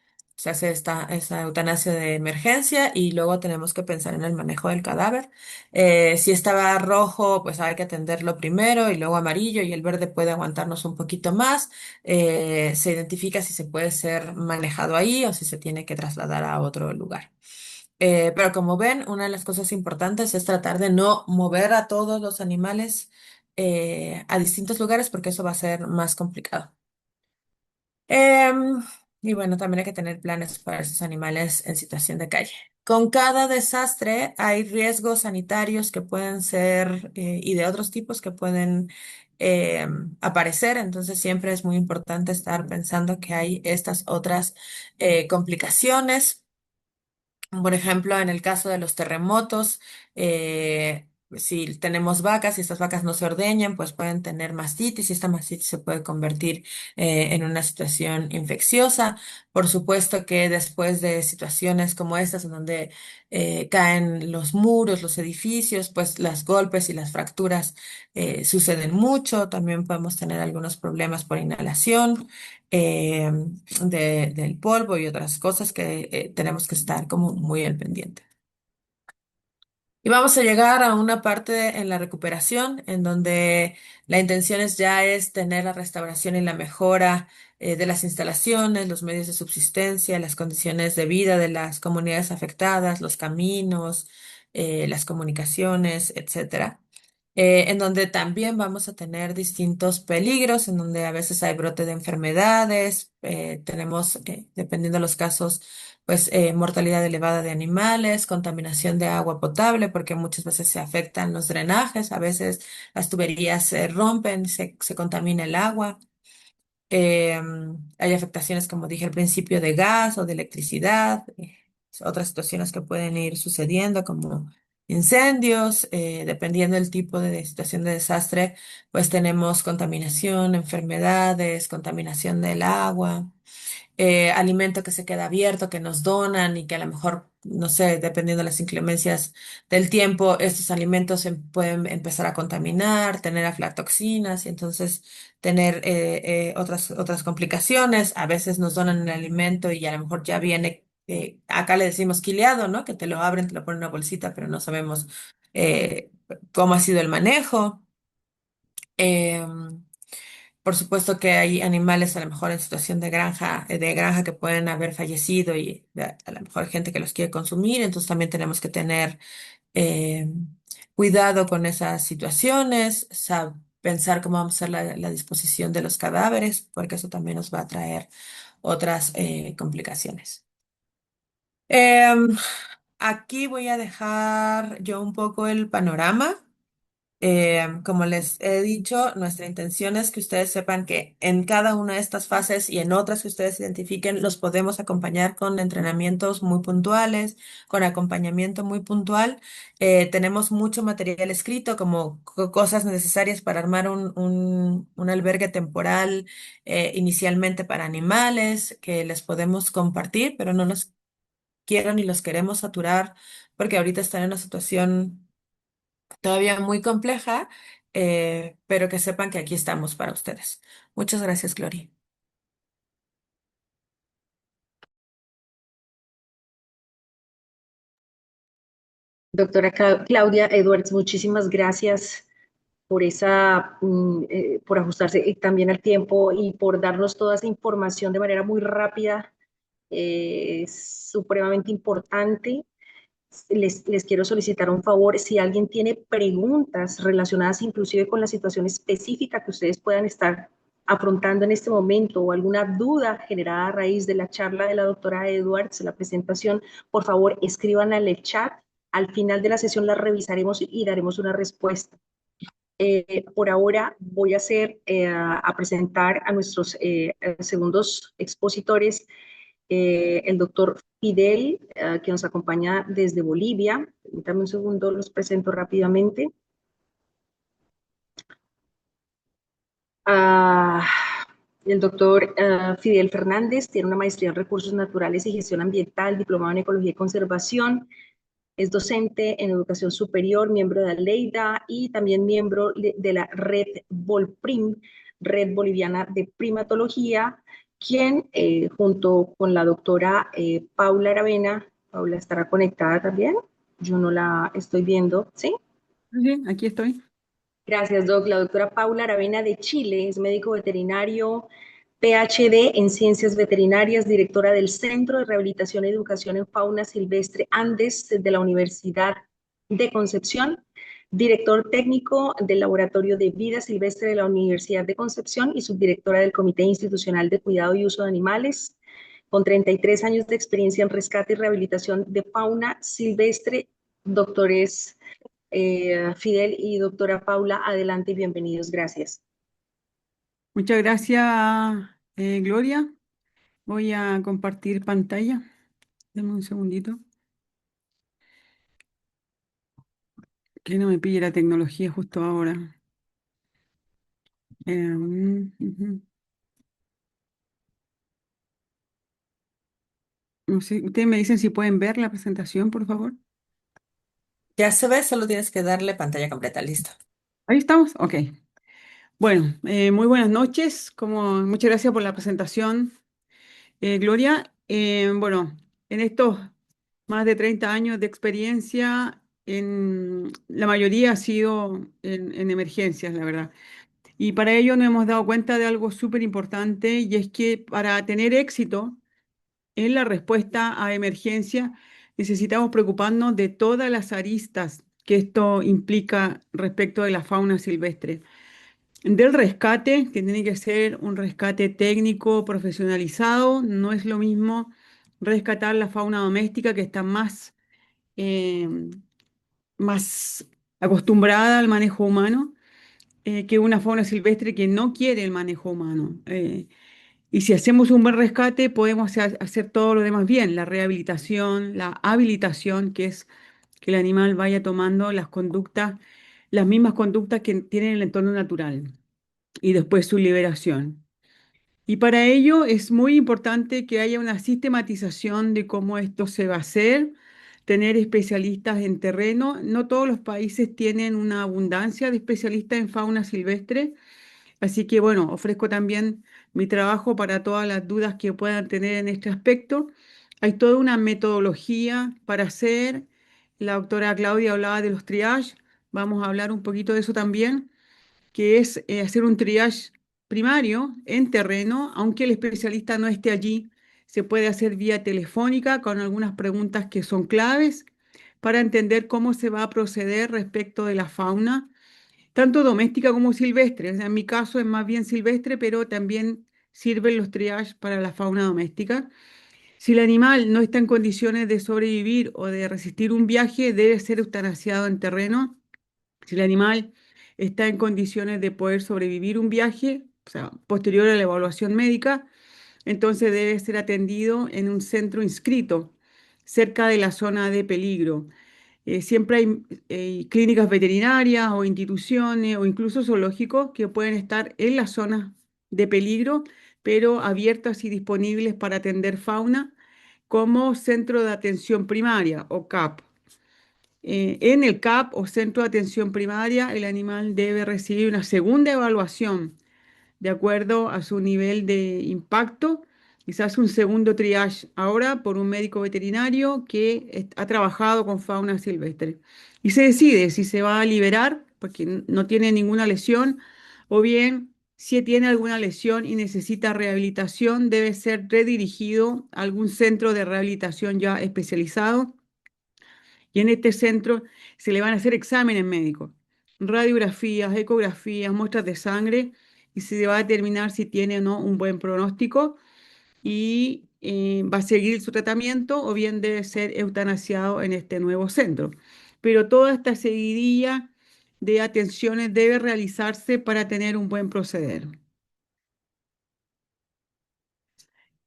se hace esta eutanasia de emergencia y luego tenemos que pensar en el manejo del cadáver. Si estaba rojo, pues hay que atenderlo primero y luego amarillo y el verde puede aguantarnos un poquito más. Se identifica si se puede ser manejado ahí o si se tiene que trasladar a otro lugar. Pero como ven, una de las cosas importantes es tratar de no mover a todos los animales a distintos lugares porque eso va a ser más complicado. Em, y bueno, también hay que tener planes para esos animales en situación de calle. Con cada desastre hay riesgos sanitarios que pueden ser y de otros tipos que pueden aparecer, entonces siempre es muy importante estar pensando que hay estas otras complicaciones. Por ejemplo, en el caso de los terremotos, si tenemos vacas y estas vacas no se ordeñan, pues pueden tener mastitis y esta mastitis se puede convertir en una situación infecciosa. Por supuesto que después de situaciones como estas, en donde caen los muros, los edificios, pues los golpes y las fracturas suceden mucho. También podemos tener algunos problemas por inhalación eh, del polvo y otras cosas que tenemos que estar como muy al pendiente. Y vamos a llegar a una parte en la recuperación en donde la intención es tener la restauración y la mejora de las instalaciones, los medios de subsistencia, las condiciones de vida de las comunidades afectadas, los caminos, las comunicaciones, etcétera. En donde también vamos a tener distintos peligros, en donde a veces hay brote de enfermedades, tenemos, dependiendo de los casos, pues mortalidad elevada de animales, contaminación de agua potable, porque muchas veces se afectan los drenajes, a veces las tuberías se rompen, se contamina el agua. Hay afectaciones, como dije al principio, de gas o de electricidad, otras situaciones que pueden ir sucediendo, como incendios, dependiendo del tipo de situación de desastre, pues tenemos contaminación, enfermedades, contaminación del agua, alimento que se queda abierto, que nos donan y que a lo mejor, no sé, dependiendo de las inclemencias del tiempo, estos alimentos se pueden empezar a contaminar, tener aflatoxinas y entonces tener otras complicaciones. A veces nos donan el alimento y a lo mejor ya viene, acá le decimos quileado, ¿no? Que te lo abren, te lo ponen en una bolsita, pero no sabemos eh, cómo ha sido el manejo. Em, por supuesto que hay animales a lo mejor en situación de granja que pueden haber fallecido y a lo mejor hay gente que los quiere consumir, entonces también tenemos que tener eh, cuidado con esas situaciones, pensar cómo vamos a hacer la disposición de los cadáveres, porque eso también nos va a traer otras complicaciones. Em, Aquí voy a dejar yo un poco el panorama. Como les he dicho, nuestra intención es que ustedes sepan que en cada una de estas fases y en otras que ustedes identifiquen, los podemos acompañar con entrenamientos muy puntuales, con acompañamiento muy puntual. Tenemos mucho material escrito, como cosas necesarias para armar un albergue temporal, inicialmente para animales, que les podemos compartir, pero no los quiero ni los queremos saturar, porque ahorita están en una situación todavía muy compleja, pero que sepan que aquí estamos para ustedes. Muchas gracias, Glory. Doctora Claudia Edwards, muchísimas gracias por por ajustarse también al tiempo y por darnos toda esa información de manera muy rápida, es supremamente importante. Les quiero solicitar un favor, si alguien tiene preguntas relacionadas inclusive con la situación específica que ustedes puedan estar afrontando en este momento o alguna duda generada a raíz de la charla de la doctora Edwards, la presentación, por favor escriban al chat. Al final de la sesión la revisaremos y daremos una respuesta. Por ahora voy a presentar a nuestros segundos expositores, el doctor Fidel, que nos acompaña desde Bolivia. Permítame un segundo, los presento rápidamente. Ah, el doctor Fidel Fernández tiene una maestría en Recursos Naturales y Gestión Ambiental, diplomado en Ecología y Conservación. Es docente en educación superior, miembro de ALEIDA y también miembro de la Red Volprim, Red Boliviana de Primatología, quien junto con la doctora Paula Aravena, Paula estará conectada también, yo no la estoy viendo, ¿sí? Sí, aquí estoy. Gracias, Doc. La doctora Paula Aravena de Chile es médico veterinario, PhD en Ciencias Veterinarias, directora del Centro de Rehabilitación y Educación en Fauna Silvestre Andes de la Universidad de Concepción, director técnico del Laboratorio de Vida Silvestre de la Universidad de Concepción y subdirectora del Comité Institucional de Cuidado y Uso de Animales, con 33 años de experiencia en rescate y rehabilitación de fauna silvestre. Doctores Fidel y doctora Paula, adelante y bienvenidos. Gracias. Muchas gracias, Gloria. Voy a compartir pantalla. Dame un segundito. Que no me pille la tecnología justo ahora. Ujú. No sé, ustedes me dicen si pueden ver la presentación, por favor. Ya se ve, solo tienes que darle pantalla completa, listo. Ahí estamos. Ok. Bueno, muy buenas noches. Muchas gracias por la presentación, Gloria. Bueno, en estos más de 30 años de experiencia, la mayoría ha sido en emergencias, la verdad. Y para ello nos hemos dado cuenta de algo súper importante y es que para tener éxito en la respuesta a emergencia necesitamos preocuparnos de todas las aristas que esto implica respecto de la fauna silvestre. Del rescate, que tiene que ser un rescate técnico, profesionalizado, no es lo mismo rescatar la fauna doméstica que está eh, más acostumbrada al manejo humano que una fauna silvestre que no quiere el manejo humano. Y si hacemos un buen rescate, podemos hacer todo lo demás bien, la rehabilitación, la habilitación, que es que el animal vaya tomando las conductas, las mismas conductas que tiene en el entorno natural, y después su liberación. Y para ello es muy importante que haya una sistematización de cómo esto se va a hacer, tener especialistas en terreno. No todos los países tienen una abundancia de especialistas en fauna silvestre, así que bueno, ofrezco también mi trabajo para todas las dudas que puedan tener en este aspecto. Hay toda una metodología para hacer. La doctora Claudia hablaba de los triage. Vamos a hablar un poquito de eso también, que es hacer un triage primario en terreno, aunque el especialista no esté allí. Se puede hacer vía telefónica con algunas preguntas que son claves para entender cómo se va a proceder respecto de la fauna, tanto doméstica como silvestre. O sea, en mi caso es más bien silvestre, pero también sirven los triage para la fauna doméstica. Si el animal no está en condiciones de sobrevivir o de resistir un viaje, debe ser eutanasiado en terreno. Si el animal está en condiciones de poder sobrevivir un viaje, o sea, posterior a la evaluación médica, entonces debe ser atendido en un centro inscrito cerca de la zona de peligro. Siempre hay clínicas veterinarias o instituciones o incluso zoológicos que pueden estar en las zonas de peligro, pero abiertas y disponibles para atender fauna como centro de atención primaria o CAP. En el CAP o centro de atención primaria, el animal debe recibir una segunda evaluación de acuerdo a su nivel de impacto. Quizás un segundo triage ahora por un médico veterinario que ha trabajado con fauna silvestre. Y se decide si se va a liberar porque no tiene ninguna lesión o bien si tiene alguna lesión y necesita rehabilitación, debe ser redirigido a algún centro de rehabilitación ya especializado. Y en este centro se le van a hacer exámenes médicos, radiografías, ecografías, muestras de sangre, y se va a determinar si tiene o no un buen pronóstico y va a seguir su tratamiento o bien debe ser eutanasiado en este nuevo centro. Pero toda esta seguidilla de atenciones debe realizarse para tener un buen proceder.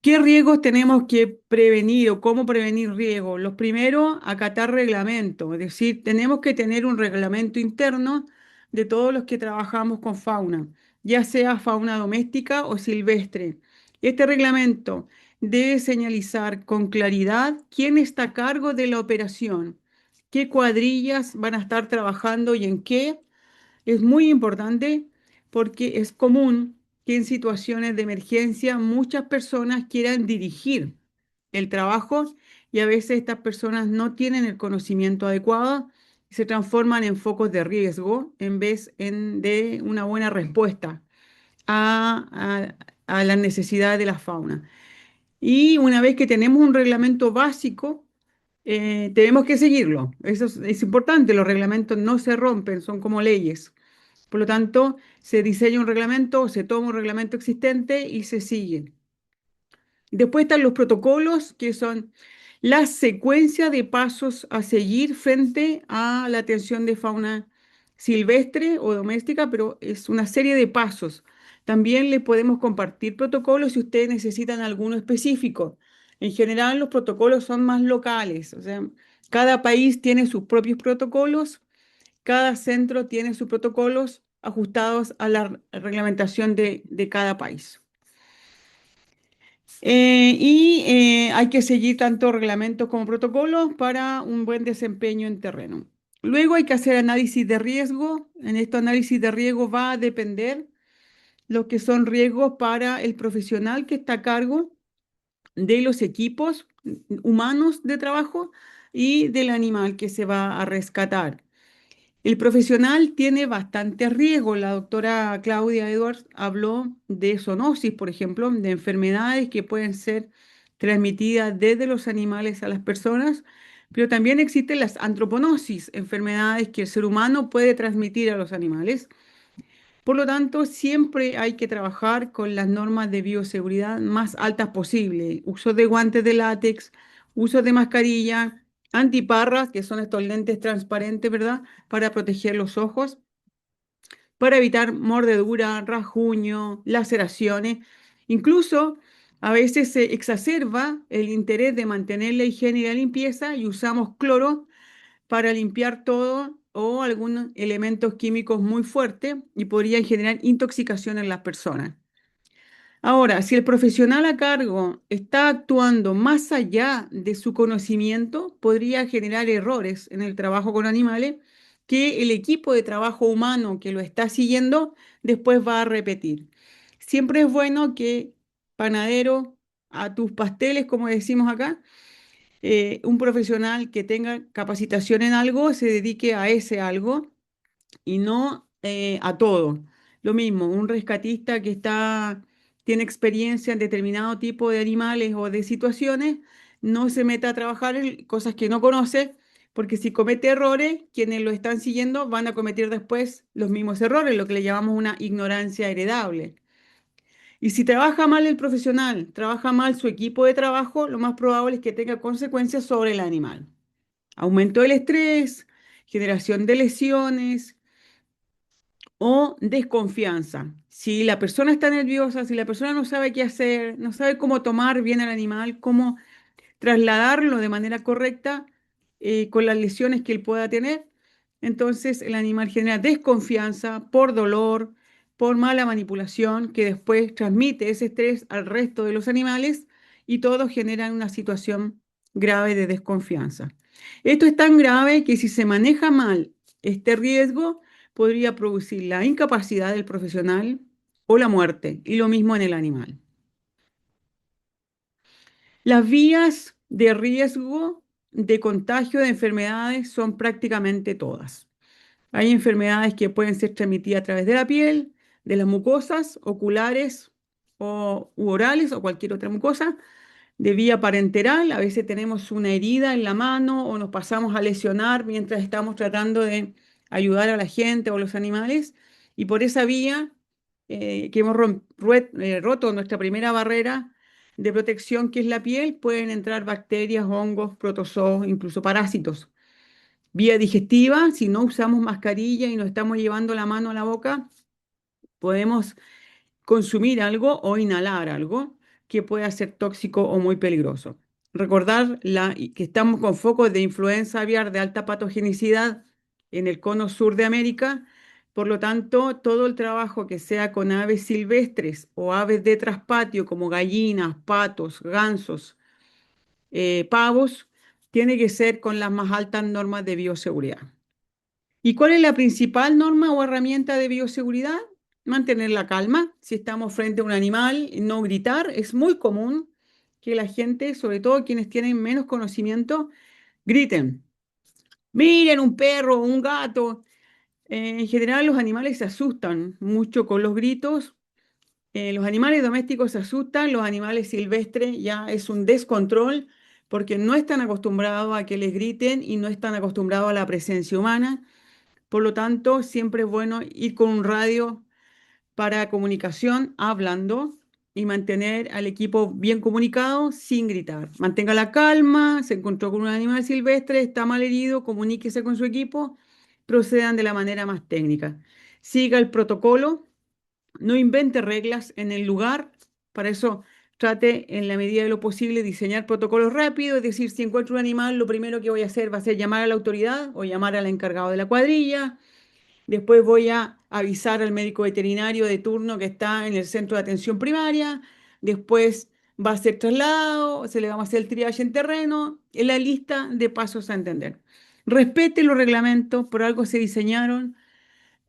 ¿Qué riesgos tenemos que prevenir o cómo prevenir riesgos? Los primeros, acatar reglamento, es decir, tenemos que tener un reglamento interno de todos los que trabajamos con fauna, ya sea fauna doméstica o silvestre. Este reglamento debe señalizar con claridad quién está a cargo de la operación, qué cuadrillas van a estar trabajando y en qué. Es muy importante porque es común que en situaciones de emergencia muchas personas quieran dirigir el trabajo y a veces estas personas no tienen el conocimiento adecuado y se transforman en focos de riesgo en vez de una buena respuesta a las necesidades de la fauna. Y una vez que tenemos un reglamento básico, tenemos que seguirlo. Eso es importante, los reglamentos no se rompen, son como leyes. Por lo tanto, se diseña un reglamento, se toma un reglamento existente y se sigue. Después están los protocolos, que son la secuencia de pasos a seguir frente a la atención de fauna silvestre o doméstica, pero es una serie de pasos. También le podemos compartir protocolos si ustedes necesitan alguno específico. En general, los protocolos son más locales, o sea, cada país tiene sus propios protocolos, cada centro tiene sus protocolos ajustados a la reglamentación de cada país. Hay que seguir tanto reglamentos como protocolos para un buen desempeño en terreno. Luego hay que hacer análisis de riesgo. En este análisis de riesgo va a depender lo que son riesgos para el profesional que está a cargo de los equipos humanos de trabajo y del animal que se va a rescatar. El profesional tiene bastante riesgo. La doctora Claudia Edwards habló de zoonosis, por ejemplo, de enfermedades que pueden ser transmitidas desde los animales a las personas, pero también existen las antroponosis, enfermedades que el ser humano puede transmitir a los animales. Por lo tanto, siempre hay que trabajar con las normas de bioseguridad más altas posible. Uso de guantes de látex, uso de mascarilla, antiparras, que son estos lentes transparentes, ¿verdad? Para proteger los ojos, para evitar mordedura, rasguño, laceraciones. Incluso a veces se exacerba el interés de mantener la higiene y la limpieza y usamos cloro para limpiar todo o algunos elementos químicos muy fuertes y podrían generar intoxicación en las personas. Ahora, si el profesional a cargo está actuando más allá de su conocimiento, podría generar errores en el trabajo con animales que el equipo de trabajo humano que lo está siguiendo después va a repetir. Siempre es bueno que panadero a tus pasteles, como decimos acá, un profesional que tenga capacitación en algo se dedique a ese algo y no a todo. Lo mismo, un rescatista que tiene experiencia en determinado tipo de animales o de situaciones, no se meta a trabajar en cosas que no conoce, porque si comete errores, quienes lo están siguiendo van a cometer después los mismos errores, lo que le llamamos una ignorancia heredable. Y si trabaja mal el profesional, trabaja mal su equipo de trabajo, lo más probable es que tenga consecuencias sobre el animal. Aumento del estrés, generación de lesiones o desconfianza. Si la persona está nerviosa, si la persona no sabe qué hacer, no sabe cómo tomar bien al animal, cómo trasladarlo de manera correcta con las lesiones que él pueda tener, entonces el animal genera desconfianza por dolor, por mala manipulación, que después transmite ese estrés al resto de los animales y todos generan una situación grave de desconfianza. Esto es tan grave que si se maneja mal este riesgo, podría producir la incapacidad del profesional o la muerte, y lo mismo en el animal. Las vías de riesgo de contagio de enfermedades son prácticamente todas. Hay enfermedades que pueden ser transmitidas a través de la piel, de las mucosas oculares u orales o cualquier otra mucosa, de vía parenteral. A veces tenemos una herida en la mano o nos pasamos a lesionar mientras estamos tratando de ayudar a la gente o a los animales. Y por esa vía que hemos roto nuestra primera barrera de protección, que es la piel, pueden entrar bacterias, hongos, protozoos, incluso parásitos. Vía digestiva, si no usamos mascarilla y nos estamos llevando la mano a la boca, podemos consumir algo o inhalar algo que pueda ser tóxico o muy peligroso. Recordar que estamos con focos de influenza aviar de alta patogenicidad en el cono sur de América. Por lo tanto, todo el trabajo que sea con aves silvestres o aves de traspatio como gallinas, patos, gansos, pavos, tiene que ser con las más altas normas de bioseguridad. ¿Y cuál es la principal norma o herramienta de bioseguridad? mantener la calma. Si estamos frente a un animal, no gritar. Es muy común que la gente, sobre todo quienes tienen menos conocimiento, griten. Miren un perro, un gato. En general los animales se asustan mucho con los gritos. Los animales domésticos se asustan, los animales silvestres ya es un descontrol porque no están acostumbrados a que les griten y no están acostumbrados a la presencia humana. Por lo tanto, siempre es bueno ir con un radio para comunicación hablando y mantener al equipo bien comunicado sin gritar. Mantenga la calma, se encontró con un animal silvestre, está mal herido, comuníquese con su equipo, procedan de la manera más técnica. Siga el protocolo, no invente reglas en el lugar, para eso trate en la medida de lo posible diseñar protocolos rápidos, es decir, si encuentro un animal, lo primero que voy a hacer va a ser llamar a la autoridad o llamar al encargado de la cuadrilla. Después voy a avisar al médico veterinario de turno que está en el centro de atención primaria. Después va a ser trasladado, se le va a hacer el triaje en terreno, en la lista de pasos a entender. Respete los reglamentos, por algo se diseñaron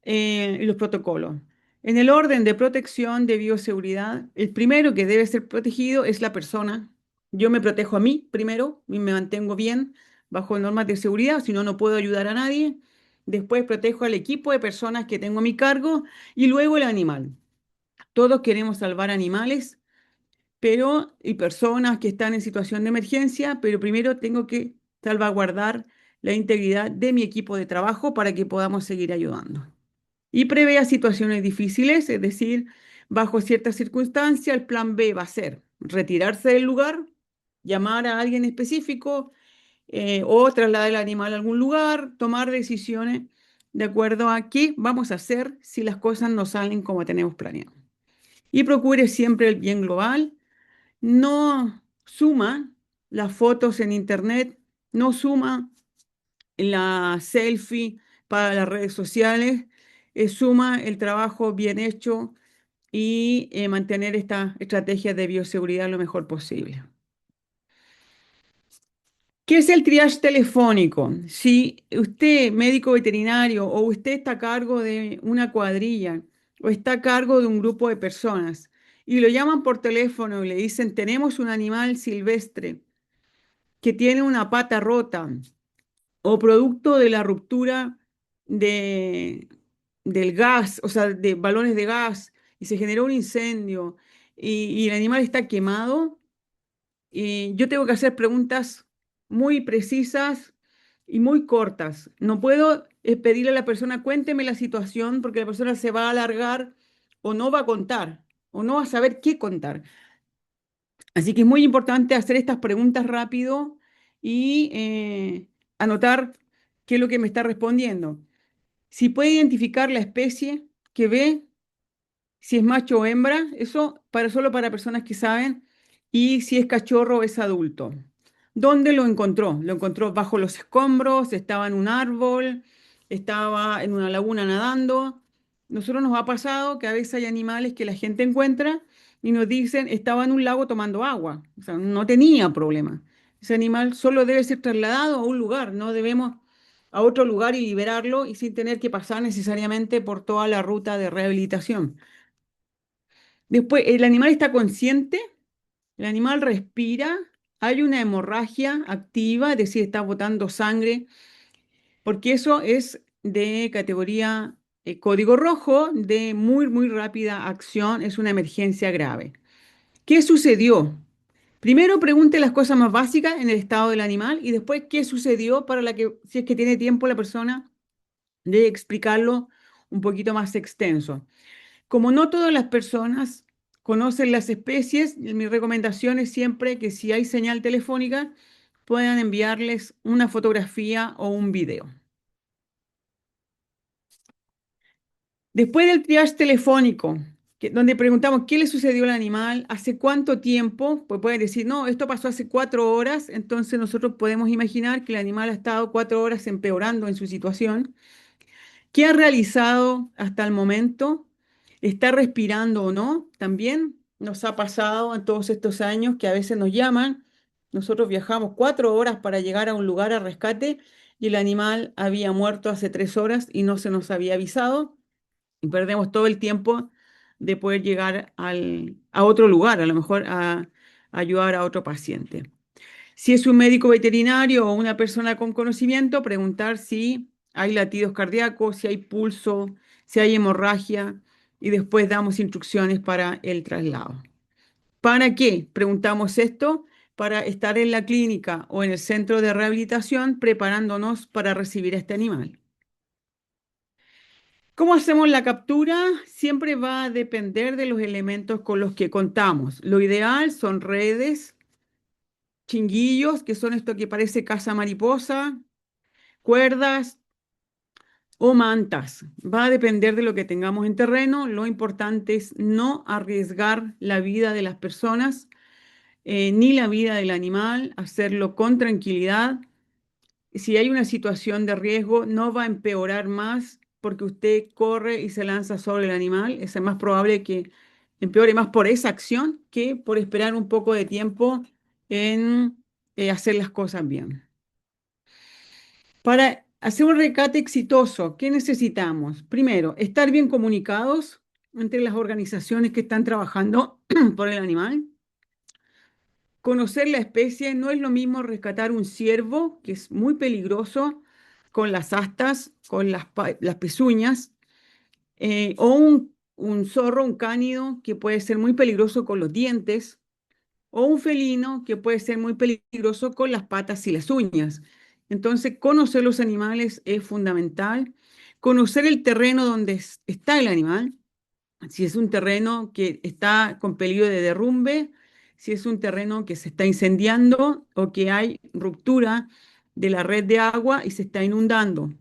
los protocolos. En el orden de protección de bioseguridad, el primero que debe ser protegido es la persona. Yo me protejo a mí primero y me mantengo bien bajo normas de seguridad, si no, no puedo ayudar a nadie. Después protejo al equipo de personas que tengo a mi cargo y luego el animal. Todos queremos salvar animales, pero y personas que están en situación de emergencia, pero primero tengo que salvaguardar la integridad de mi equipo de trabajo para que podamos seguir ayudando. Y prevea situaciones difíciles, es decir, bajo ciertas circunstancias, el plan B va a ser retirarse del lugar, llamar a alguien específico o trasladar el animal a algún lugar, tomar decisiones de acuerdo a qué vamos a hacer si las cosas no salen como tenemos planeado. Y procure siempre el bien global, no suma las fotos en internet, no suma la selfie para las redes sociales, suma el trabajo bien hecho y mantener esta estrategia de bioseguridad lo mejor posible. ¿Qué es el triage telefónico? Si usted, médico veterinario, o usted está a cargo de una cuadrilla o está a cargo de un grupo de personas y lo llaman por teléfono y le dicen, tenemos un animal silvestre que tiene una pata rota o producto de la ruptura de, del gas, o sea, de balones de gas, y se generó un incendio y el animal está quemado, yo tengo que hacer preguntas muy precisas y muy cortas. No puedo pedirle a la persona, cuénteme la situación, porque la persona se va a alargar o no va a contar, o no va a saber qué contar. Así que es muy importante hacer estas preguntas rápido y anotar qué es lo que me está respondiendo. Si puede identificar la especie que ve, si es macho o hembra, eso solo para personas que saben, y si es cachorro o es adulto. ¿Dónde lo encontró? Lo encontró bajo los escombros, estaba en un árbol, estaba en una laguna nadando. Nosotros nos ha pasado que a veces hay animales que la gente encuentra y nos dicen, estaba en un lago tomando agua, o sea, no tenía problema. Ese animal solo debe ser trasladado a un lugar, no debemos a otro lugar y liberarlo y sin tener que pasar necesariamente por toda la ruta de rehabilitación. Después, el animal está consciente, el animal respira, hay una hemorragia activa, es decir, está botando sangre, porque eso es de categoría código rojo, de muy, muy rápida acción, es una emergencia grave. ¿Qué sucedió? Primero pregunte las cosas más básicas en el estado del animal y después qué sucedió para que, si es que tiene tiempo la persona, de explicarlo un poquito más extenso. Como no todas las personas conocen las especies, mi recomendación es siempre que si hay señal telefónica, puedan enviarles una fotografía o un video. Después del triage telefónico, donde preguntamos qué le sucedió al animal, hace cuánto tiempo, pues pueden decir, no, esto pasó hace 4 horas, entonces nosotros podemos imaginar que el animal ha estado 4 horas empeorando en su situación. ¿Qué ha realizado hasta el momento? ¿Está respirando o no? También nos ha pasado en todos estos años que a veces nos llaman. Nosotros viajamos 4 horas para llegar a un lugar a rescate y el animal había muerto hace 3 horas y no se nos había avisado. y perdemos todo el tiempo de poder llegar a otro lugar, a lo mejor a ayudar a otro paciente. Si es un médico veterinario o una persona con conocimiento, preguntar si hay latidos cardíacos, si hay pulso, si hay hemorragia, y después damos instrucciones para el traslado. ¿Para qué? Preguntamos esto para estar en la clínica o en el centro de rehabilitación preparándonos para recibir a este animal. ¿Cómo hacemos la captura? Siempre va a depender de los elementos con los que contamos. Lo ideal son redes, chinguillos, que son esto que parece caza mariposa, cuerdas o mantas. Va a depender de lo que tengamos en terreno. Lo importante es no arriesgar la vida de las personas ni la vida del animal, hacerlo con tranquilidad. Si hay una situación de riesgo, no va a empeorar más porque usted corre y se lanza sobre el animal. Es más probable que empeore más por esa acción que por esperar un poco de tiempo en hacer las cosas bien. Para hacer un rescate exitoso, ¿qué necesitamos? Primero, estar bien comunicados entre las organizaciones que están trabajando por el animal. Conocer la especie. No es lo mismo rescatar un ciervo, que es muy peligroso, con las astas, con las pezuñas, o un zorro, un cánido, que puede ser muy peligroso con los dientes, o un felino, que puede ser muy peligroso con las patas y las uñas. Entonces, conocer los animales es fundamental. Conocer el terreno donde está el animal, si es un terreno que está con peligro de derrumbe, si es un terreno que se está incendiando o que hay ruptura de la red de agua y se está inundando.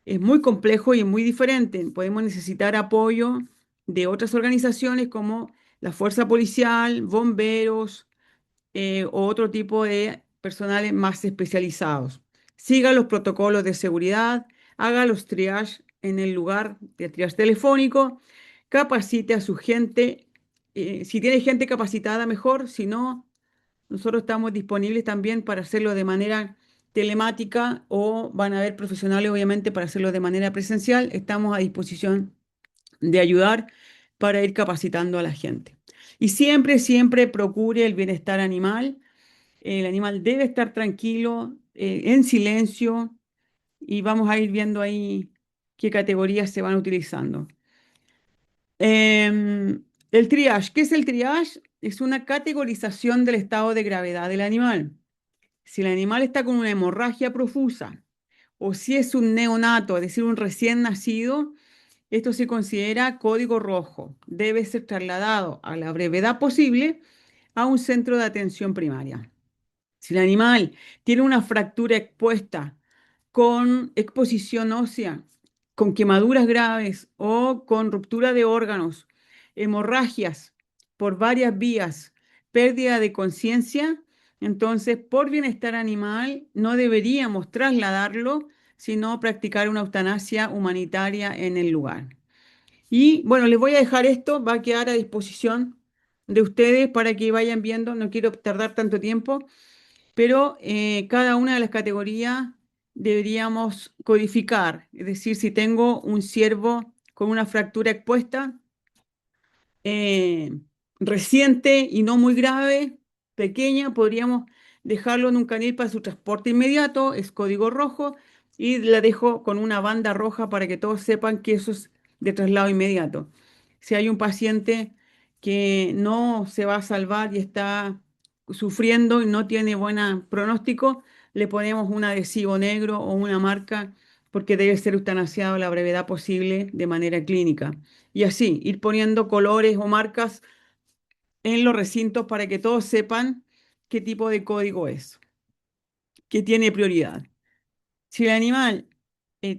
Es muy complejo y muy diferente. Podemos necesitar apoyo de otras organizaciones como la fuerza policial, bomberos, o otro tipo de personales más especializados. Siga los protocolos de seguridad, haga los triage en el lugar de triage telefónico, capacite a su gente. Si tiene gente capacitada, mejor. Si no, nosotros estamos disponibles también para hacerlo de manera telemática o van a haber profesionales, obviamente, para hacerlo de manera presencial. Estamos a disposición de ayudar para ir capacitando a la gente. Y siempre, siempre procure el bienestar animal. El animal debe estar tranquilo, en silencio, y vamos a ir viendo ahí qué categorías se van utilizando. El triage. ¿Qué es el triage? Es una categorización del estado de gravedad del animal. Si el animal está con una hemorragia profusa o si es un neonato, es decir, un recién nacido, esto se considera código rojo. Debe ser trasladado a la brevedad posible a un centro de atención primaria. Si el animal tiene una fractura expuesta con exposición ósea, con quemaduras graves o con ruptura de órganos, hemorragias por varias vías, pérdida de conciencia, entonces por bienestar animal no deberíamos trasladarlo, sino practicar una eutanasia humanitaria en el lugar. Y bueno, les voy a dejar esto, va a quedar a disposición de ustedes para que vayan viendo, no quiero tardar tanto tiempo, pero cada una de las categorías deberíamos codificar. Es decir, si tengo un ciervo con una fractura expuesta, eh, reciente y no muy grave, pequeña, podríamos dejarlo en un canil para su transporte inmediato, es código rojo, y la dejo con una banda roja para que todos sepan que eso es de traslado inmediato. Si hay un paciente que no se va a salvar y está sufriendo y no tiene buen pronóstico, le ponemos un adhesivo negro o una marca porque debe ser eutanasiado a la brevedad posible de manera clínica. Y así, ir poniendo colores o marcas en los recintos para que todos sepan qué tipo de código es, que tiene prioridad. Si el animal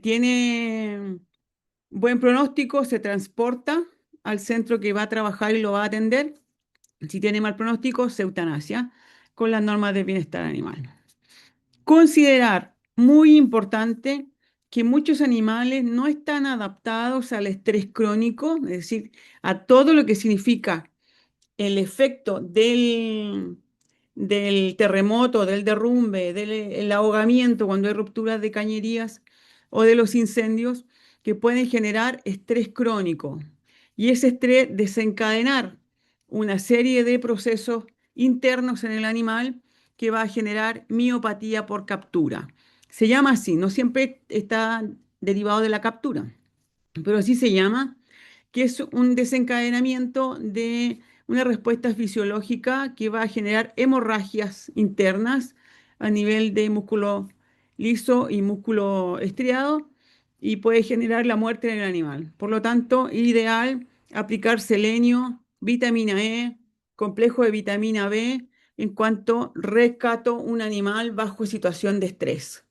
tiene buen pronóstico, se transporta al centro que va a trabajar y lo va a atender. Si tiene mal pronóstico, se eutanasia con las normas de bienestar animal. Considerar, muy importante, que muchos animales no están adaptados al estrés crónico, es decir, a todo lo que significa el efecto del terremoto, del derrumbe, del el ahogamiento cuando hay rupturas de cañerías o de los incendios. que pueden generar estrés crónico y ese estrés desencadenar una serie de procesos internos en el animal que va a generar miopatía por captura. Se llama así, no siempre está derivado de la captura, pero así se llama, que es un desencadenamiento de una respuesta fisiológica que va a generar hemorragias internas a nivel de músculo liso y músculo estriado y puede generar la muerte en el animal. Por lo tanto, ideal aplicar selenio, vitamina E, complejo de vitamina B en cuanto rescato un animal bajo situación de estrés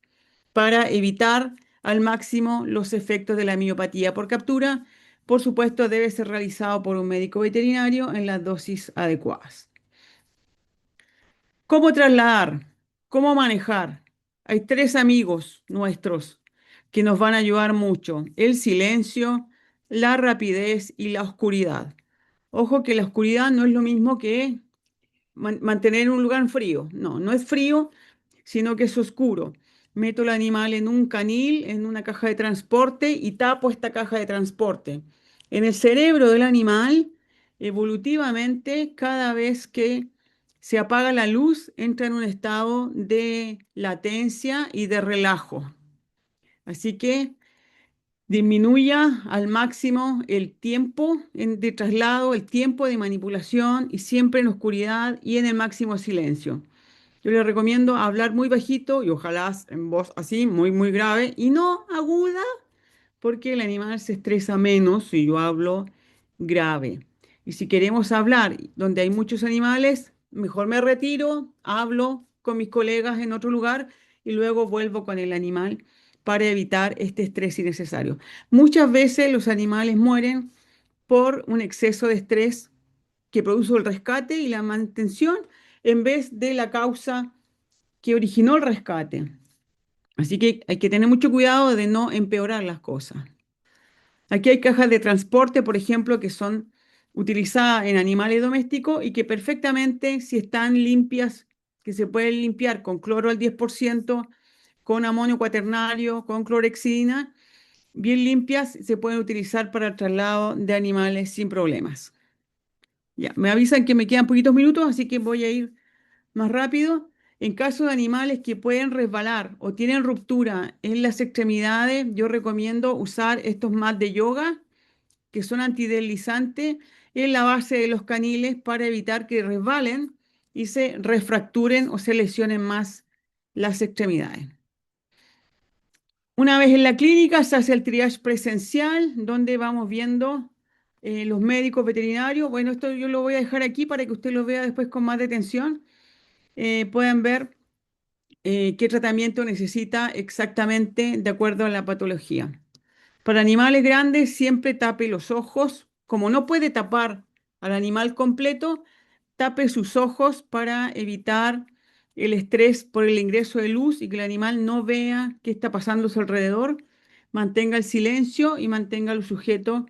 para evitar al máximo los efectos de la miopatía por captura. Por supuesto, debe ser realizado por un médico veterinario en las dosis adecuadas. ¿Cómo trasladar? ¿Cómo manejar? Hay tres amigos nuestros que nos van a ayudar mucho: el silencio, la rapidez y la oscuridad. Ojo que la oscuridad no es lo mismo que mantener un lugar frío. No, no es frío, sino que es oscuro. Meto el animal en un canil, en una caja de transporte y tapo esta caja de transporte. En el cerebro del animal, evolutivamente, cada vez que se apaga la luz, entra en un estado de latencia y de relajo. Así que disminuya al máximo el tiempo de traslado, el tiempo de manipulación y siempre en oscuridad y en el máximo silencio. Yo le recomiendo hablar muy bajito y ojalá en voz así, muy, muy grave y no aguda, porque el animal se estresa menos si yo hablo grave. Y si queremos hablar donde hay muchos animales, mejor me retiro, hablo con mis colegas en otro lugar y luego vuelvo con el animal para evitar este estrés innecesario. Muchas veces los animales mueren por un exceso de estrés que produce el rescate y la mantención en vez de la causa que originó el rescate. Así que hay que tener mucho cuidado de no empeorar las cosas. Aquí hay cajas de transporte, por ejemplo, que son utilizadas en animales domésticos y que perfectamente, si están limpias, que se pueden limpiar con cloro al 10%, con amonio cuaternario, con clorexidina, bien limpias, se pueden utilizar para el traslado de animales sin problemas. Ya, me avisan que me quedan poquitos minutos, así que voy a ir más rápido. En caso de animales que pueden resbalar o tienen ruptura en las extremidades, yo recomiendo usar estos mats de yoga que son antideslizantes en la base de los caniles para evitar que resbalen y se refracturen o se lesionen más las extremidades. Una vez en la clínica se hace el triage presencial, donde vamos viendo los médicos veterinarios. Bueno, esto yo lo voy a dejar aquí para que usted lo vea después con más detención. Pueden ver qué tratamiento necesita exactamente de acuerdo a la patología. Para animales grandes, siempre tape los ojos. Como no puede tapar al animal completo, tape sus ojos para evitar el estrés por el ingreso de luz y que el animal no vea qué está pasando a su alrededor. Mantenga el silencio y mantenga los sujetos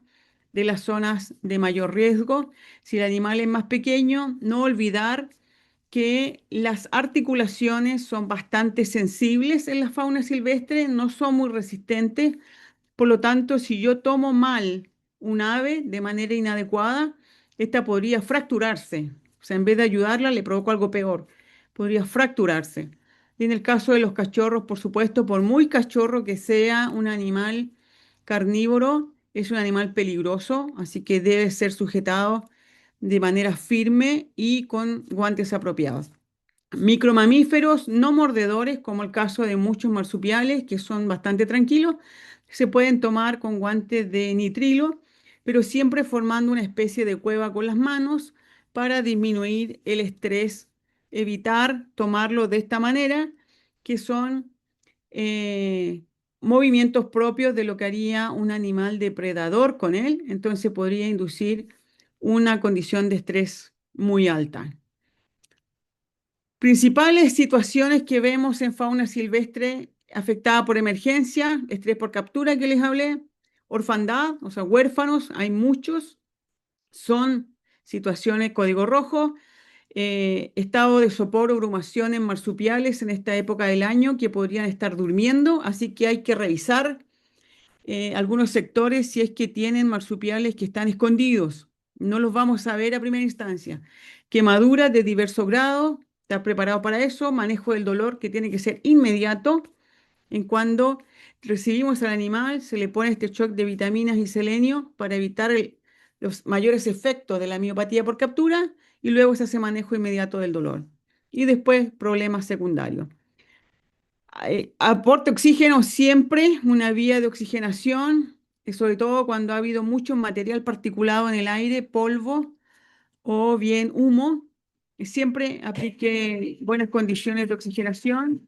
de las zonas de mayor riesgo. Si el animal es más pequeño, no olvidar que las articulaciones son bastante sensibles en la fauna silvestre, no son muy resistentes. Por lo tanto, si yo tomo mal un ave de manera inadecuada, esta podría fracturarse. O sea, en vez de ayudarla, le provoco algo peor. Podría fracturarse. Y en el caso de los cachorros, por supuesto, por muy cachorro que sea un animal carnívoro, es un animal peligroso, así que debe ser sujetado de manera firme y con guantes apropiados. Micromamíferos no mordedores, como el caso de muchos marsupiales, que son bastante tranquilos, se pueden tomar con guantes de nitrilo, pero siempre formando una especie de cueva con las manos para disminuir el estrés, evitar tomarlo de esta manera, que son movimientos propios de lo que haría un animal depredador con él, entonces podría inducir una condición de estrés muy alta. Principales situaciones que vemos en fauna silvestre afectada por emergencia: estrés por captura que les hablé, orfandad, o sea, huérfanos, hay muchos, son situaciones código rojo, estado de sopor o brumación en marsupiales en esta época del año que podrían estar durmiendo, así que hay que revisar algunos sectores si es que tienen marsupiales que están escondidos. No los vamos a ver a primera instancia. Quemaduras de diverso grado, estar preparado para eso, manejo del dolor que tiene que ser inmediato. En cuando recibimos al animal, se le pone este shock de vitaminas y selenio para evitar los mayores efectos de la miopatía por captura y luego se hace manejo inmediato del dolor. Y después problemas secundarios. Aporte oxígeno siempre, una vía de oxigenación, sobre todo cuando ha habido mucho material particulado en el aire, polvo o bien humo. Siempre aplique buenas condiciones de oxigenación.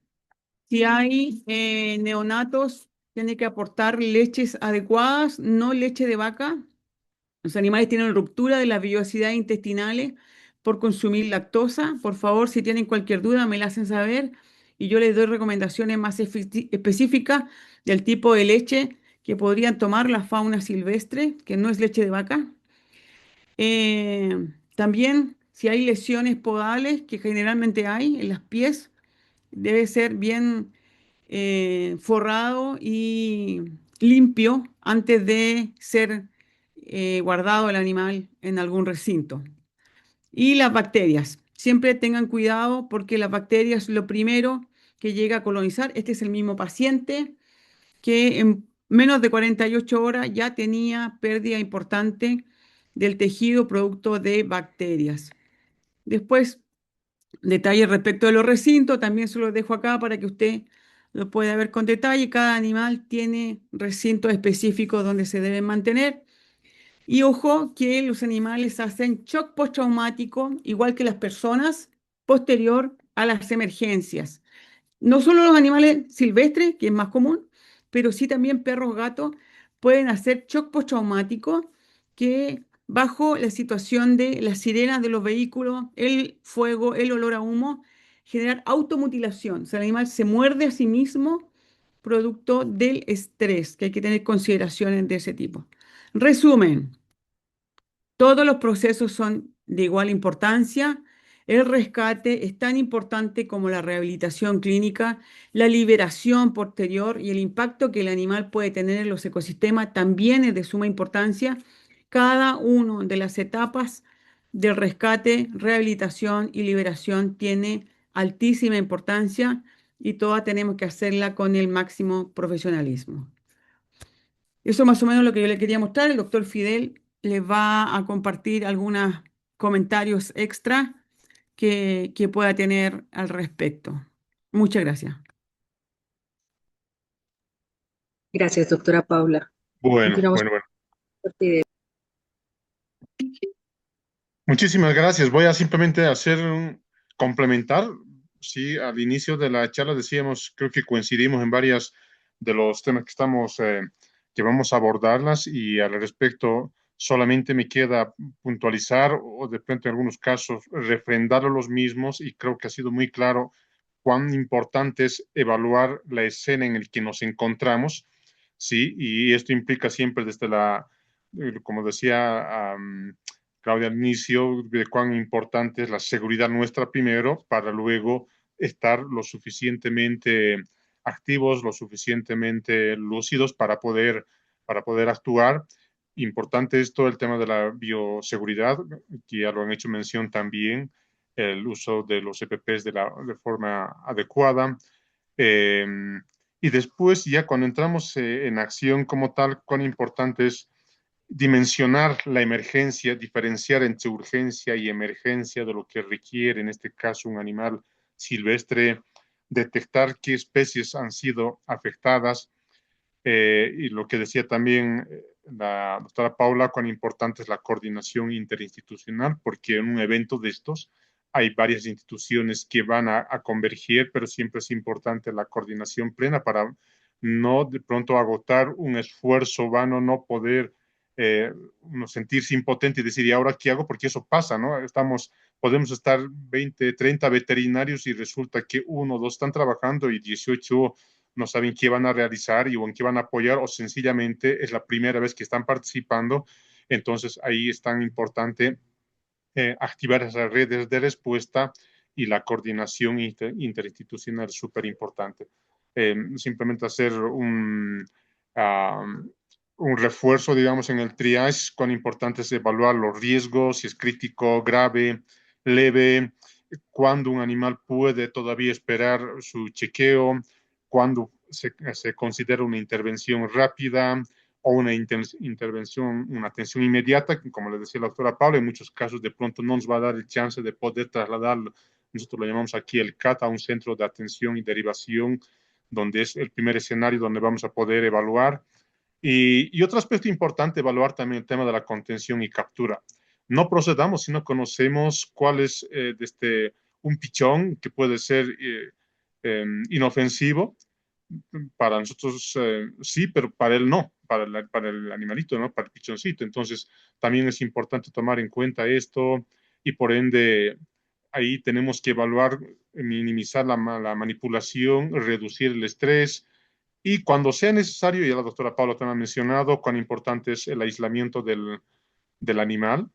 Si hay neonatos, tiene que aportar leches adecuadas, no leche de vaca. Los animales tienen ruptura de las vellosidades intestinales por consumir lactosa. Por favor, si tienen cualquier duda, me la hacen saber y yo les doy recomendaciones más específicas del tipo de leche que podrían tomar la fauna silvestre, que no es leche de vaca. También, si hay lesiones podales, que generalmente hay en las pies, debe ser bien forrado y limpio antes de ser guardado el animal en algún recinto. Y las bacterias. Siempre tengan cuidado porque las bacterias es lo primero que llega a colonizar. Este es el mismo paciente que en menos de 48 horas ya tenía pérdida importante del tejido producto de bacterias. Después, detalles respecto de los recintos, también se los dejo acá para que usted lo pueda ver con detalle. Cada animal tiene recintos específicos donde se deben mantener. Y ojo que los animales hacen shock postraumático, igual que las personas, posterior a las emergencias. No solo los animales silvestres, que es más común, pero sí también perros, gatos, pueden hacer shock postraumático que bajo la situación de las sirenas de los vehículos, el fuego, el olor a humo, generar automutilación. O sea, el animal se muerde a sí mismo producto del estrés, que hay que tener consideraciones de ese tipo. Resumen. Todos los procesos son de igual importancia. El rescate es tan importante como la rehabilitación clínica, la liberación posterior y el impacto que el animal puede tener en los ecosistemas también es de suma importancia. Cada una de las etapas del rescate, rehabilitación y liberación tiene altísima importancia y todas tenemos que hacerla con el máximo profesionalismo. Eso más o menos lo que yo le quería mostrar. El doctor Fidel les va a compartir algunos comentarios extra que pueda tener al respecto. Muchas gracias. Gracias, doctora Paula. Bueno, Continuamos bueno, bueno. con el video. Muchísimas gracias. Voy a simplemente complementar. Sí, al inicio de la charla decíamos, creo que coincidimos en varios de los temas que vamos a abordarlas y al respecto solamente me queda puntualizar o de pronto en algunos casos refrendar los mismos y creo que ha sido muy claro cuán importante es evaluar la escena en la que nos encontramos, sí, y esto implica siempre desde como decía Claudia al inicio, de cuán importante es la seguridad nuestra primero para luego estar lo suficientemente activos, lo suficientemente lúcidos para poder actuar. Importante es todo el tema de la bioseguridad, que ya lo han hecho mención también, el uso de los EPPs de forma adecuada. Eh, y después, ya cuando entramos en acción como tal, cuán importante es dimensionar la emergencia, diferenciar entre urgencia y emergencia de lo que requiere, en este caso, un animal silvestre, detectar qué especies han sido afectadas, y lo que decía también la doctora Paula, cuán importante es la coordinación interinstitucional, porque en un evento de estos hay varias instituciones que van a converger, pero siempre es importante la coordinación plena para no de pronto agotar un esfuerzo vano, no poder sentirse impotente y decir, ¿y ahora qué hago? Porque eso pasa, ¿no? Podemos estar 20, 30 veterinarios y resulta que uno o dos están trabajando y 18 no saben qué van a realizar y o en qué van a apoyar o sencillamente es la primera vez que están participando. Entonces ahí es tan importante activar esas redes de respuesta y la coordinación interinstitucional es súper importante. Simplemente hacer un refuerzo, digamos, en el triage, cuán importante es evaluar los riesgos, si es crítico, grave, leve, cuándo un animal puede todavía esperar su chequeo, cuándo se considera una intervención rápida o una intervención, una atención inmediata, como le decía la doctora Paula, en muchos casos de pronto no nos va a dar el chance de poder trasladarlo. Nosotros lo llamamos aquí el CAT, a un centro de atención y derivación, donde es el primer escenario donde vamos a poder evaluar. Y otro aspecto importante, evaluar también el tema de la contención y captura. No procedamos si no conocemos cuál es un pichón que puede ser inofensivo. Para nosotros sí, pero para él no, para el animalito, ¿no? Para el pichoncito. Entonces, también es importante tomar en cuenta esto y por ende ahí tenemos que evaluar, minimizar la manipulación, reducir el estrés, y cuando sea necesario, ya la doctora Paula también ha mencionado cuán importante es el aislamiento del animal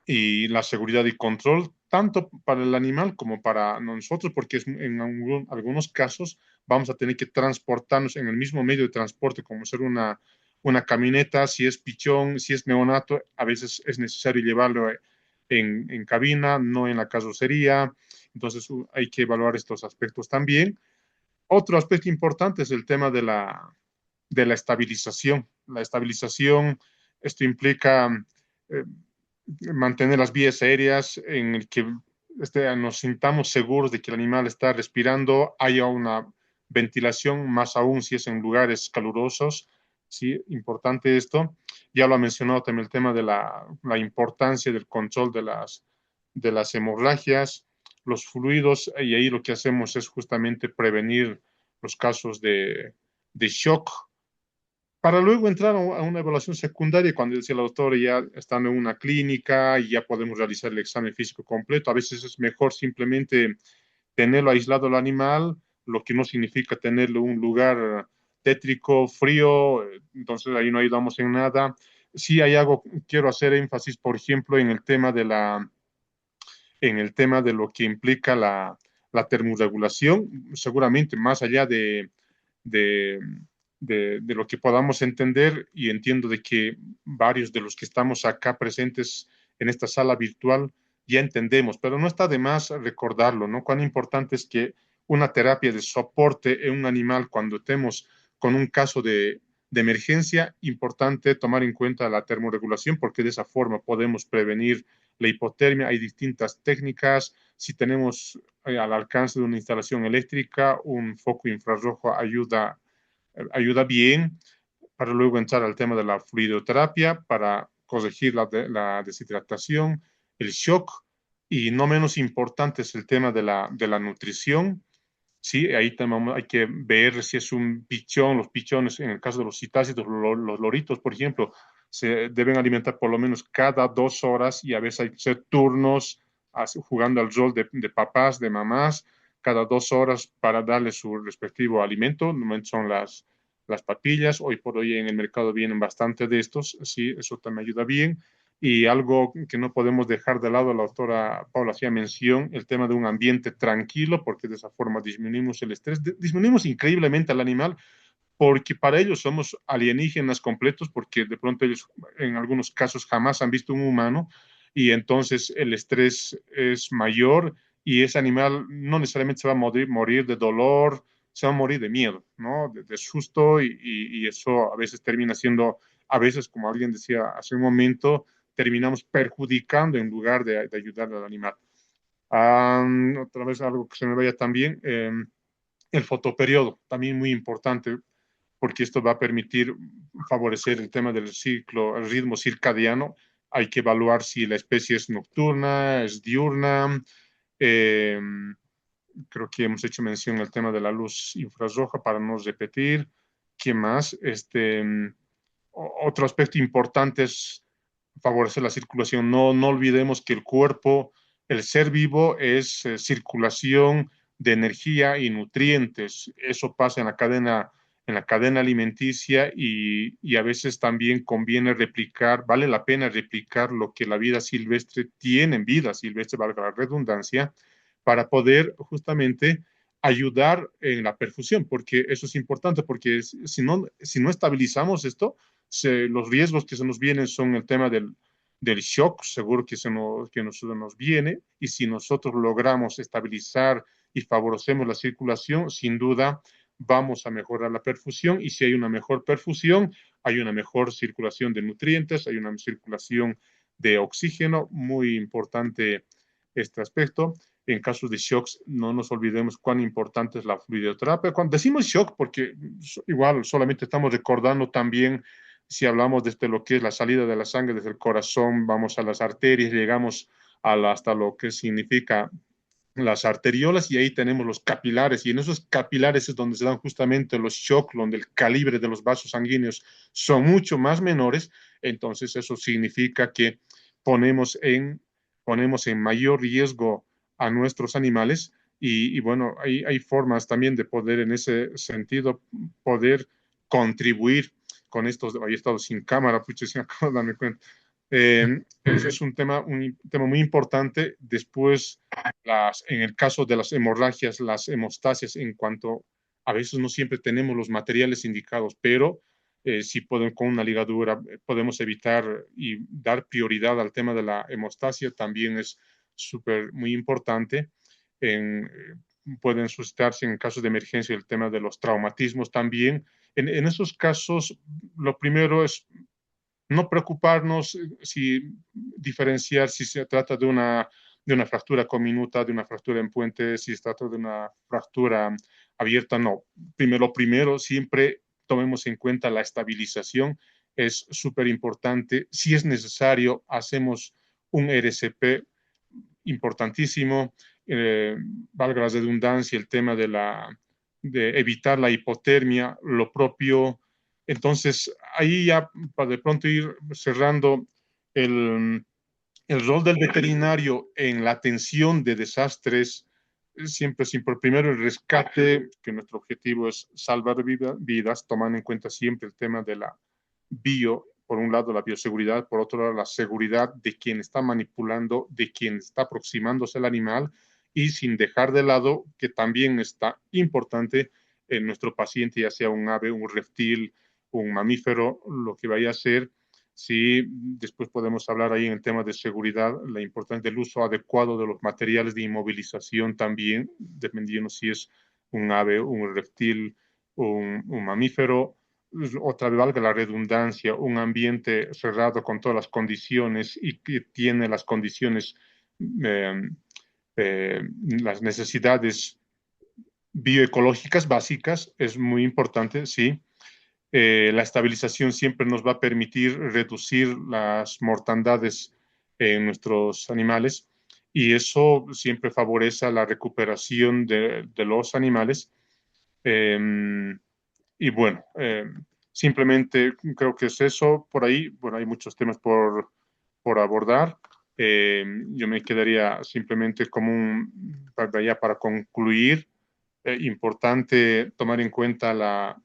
y la seguridad y control, tanto para el animal como para nosotros, porque en algunos casos vamos a tener que transportarnos en el mismo medio de transporte, como ser una camioneta, si es pichón, si es neonato, a veces es necesario llevarlo en cabina, no en la carrocería. Entonces hay que evaluar estos aspectos también. Otro aspecto importante es el tema de la estabilización. La estabilización, esto implica eh, mantener las vías aéreas en el que nos sintamos seguros de que el animal está respirando, haya una ventilación, más aún si es en lugares calurosos. Sí, importante esto. Ya lo ha mencionado también el tema de la importancia del control de las hemorragias, los fluidos, y ahí lo que hacemos es justamente prevenir los casos de shock para luego entrar a una evaluación secundaria cuando decía la doctora ya estando en una clínica y ya podemos realizar el examen físico completo. A veces es mejor simplemente tenerlo aislado al animal, lo que no significa tenerlo en un lugar tétrico, frío, entonces ahí no ayudamos en nada. Sí hay algo, quiero hacer énfasis, por ejemplo, en el tema de lo que implica la termorregulación, seguramente más allá de, de lo que podamos entender, y entiendo de que varios de los que estamos acá presentes en esta sala virtual ya entendemos, pero no está de más recordarlo, ¿no? Cuán importante es que una terapia de soporte en un animal cuando estemos con un caso de emergencia, importante tomar en cuenta la termorregulación porque de esa forma podemos prevenir la hipotermia. Hay distintas técnicas. Si tenemos al alcance de una instalación eléctrica, un foco infrarrojo ayuda bien para luego entrar al tema de la fluidoterapia, para corregir la deshidratación, el shock, y no menos importante es el tema de la nutrición. Sí, ahí también hay que ver si es un pichón, los pichones, en el caso de los citácidos, los loritos, por ejemplo, se deben alimentar por lo menos cada 2 horas y a veces hay que hacer turnos jugando al rol de papás, de mamás, cada 2 horas para darle su respectivo alimento. Normalmente son las papillas. Hoy por hoy en el mercado vienen bastante de estos. Sí, eso también ayuda bien. Y algo que no podemos dejar de lado, la doctora Paula hacía mención, el tema de un ambiente tranquilo, porque de esa forma disminuimos el estrés, disminuimos increíblemente al animal, porque para ellos somos alienígenas completos, porque de pronto ellos en algunos casos jamás han visto un humano, y entonces el estrés es mayor, y ese animal no necesariamente se va a morir de dolor, se va a morir de miedo, ¿no? De susto, y eso a veces termina siendo, a veces, como alguien decía hace un momento, terminamos perjudicando en lugar de ayudar al animal. Otra vez algo que se me vaya también, el fotoperiodo, también muy importante, porque esto va a permitir favorecer el tema del ciclo, el ritmo circadiano. Hay que evaluar si la especie es nocturna, es diurna. Eh, Creo que hemos hecho mención al tema de la luz infrarroja para no repetir. ¿Qué más? Otro aspecto importante es favorecer la circulación. No olvidemos que el cuerpo, el ser vivo, es circulación de energía y nutrientes. Eso pasa en la cadena alimenticia, y a veces también conviene replicar, vale la pena replicar lo que la vida silvestre tiene en vida silvestre, valga la redundancia, para poder justamente ayudar en la perfusión, porque eso es importante, porque si no estabilizamos esto, los riesgos que se nos vienen son el tema del shock, seguro que nos viene, y si nosotros logramos estabilizar y favorecemos la circulación, sin duda vamos a mejorar la perfusión, y si hay una mejor perfusión, hay una mejor circulación de nutrientes, hay una circulación de oxígeno, muy importante este aspecto. En casos de shocks, no nos olvidemos cuán importante es la fluidoterapia. Cuando decimos shock, porque igual solamente estamos recordando también, si hablamos desde lo que es la salida de la sangre desde el corazón, vamos a las arterias, llegamos hasta lo que significa las arteriolas, y ahí tenemos los capilares, y en esos capilares es donde se dan justamente los shocks, donde el calibre de los vasos sanguíneos son mucho más menores. Entonces eso significa que ponemos en mayor riesgo a nuestros animales, y bueno, hay formas también de poder en ese sentido poder contribuir con estos. Ahí he estado sin cámara, pucha, se me acabo de darme cuenta. Ese es un tema muy importante. Después, en el caso de las hemorragias, las hemostasias, en cuanto a veces no siempre tenemos los materiales indicados, pero si podemos, con una ligadura podemos evitar y dar prioridad al tema de la hemostasia, también es muy importante. Pueden suscitarse en casos de emergencia el tema de los traumatismos también. En esos casos, lo primero es no preocuparnos diferenciar si se trata de una fractura comminuta, de una fractura en puente, si se trata de una fractura abierta, no. Lo primero, siempre tomemos en cuenta la estabilización, es súper importante. Si es necesario, hacemos un RCP importantísimo, valga la redundancia, el tema de evitar la hipotermia, lo propio. Entonces, ahí ya para de pronto ir cerrando el rol del veterinario en la atención de desastres, siempre primero el rescate, que nuestro objetivo es salvar vidas, tomando en cuenta siempre el tema de la por un lado la bioseguridad, por otro lado la seguridad de quien está manipulando, de quien está aproximándose al animal, y sin dejar de lado que también está importante en nuestro paciente, ya sea un ave, un reptil, un mamífero, lo que vaya a ser. Sí, después podemos hablar ahí en el tema de seguridad, la importancia del uso adecuado de los materiales de inmovilización también, dependiendo si es un ave, un reptil, un mamífero. Otra vez, valga la redundancia, un ambiente cerrado con todas las condiciones y que tiene las condiciones, eh, eh, las necesidades bioecológicas básicas, es muy importante, sí. La estabilización siempre nos va a permitir reducir las mortandades en nuestros animales, y eso siempre favorece la recuperación de los animales. Y bueno, simplemente creo que es eso por ahí. Bueno, hay muchos temas por abordar. Yo me quedaría simplemente para concluir, importante tomar en cuenta la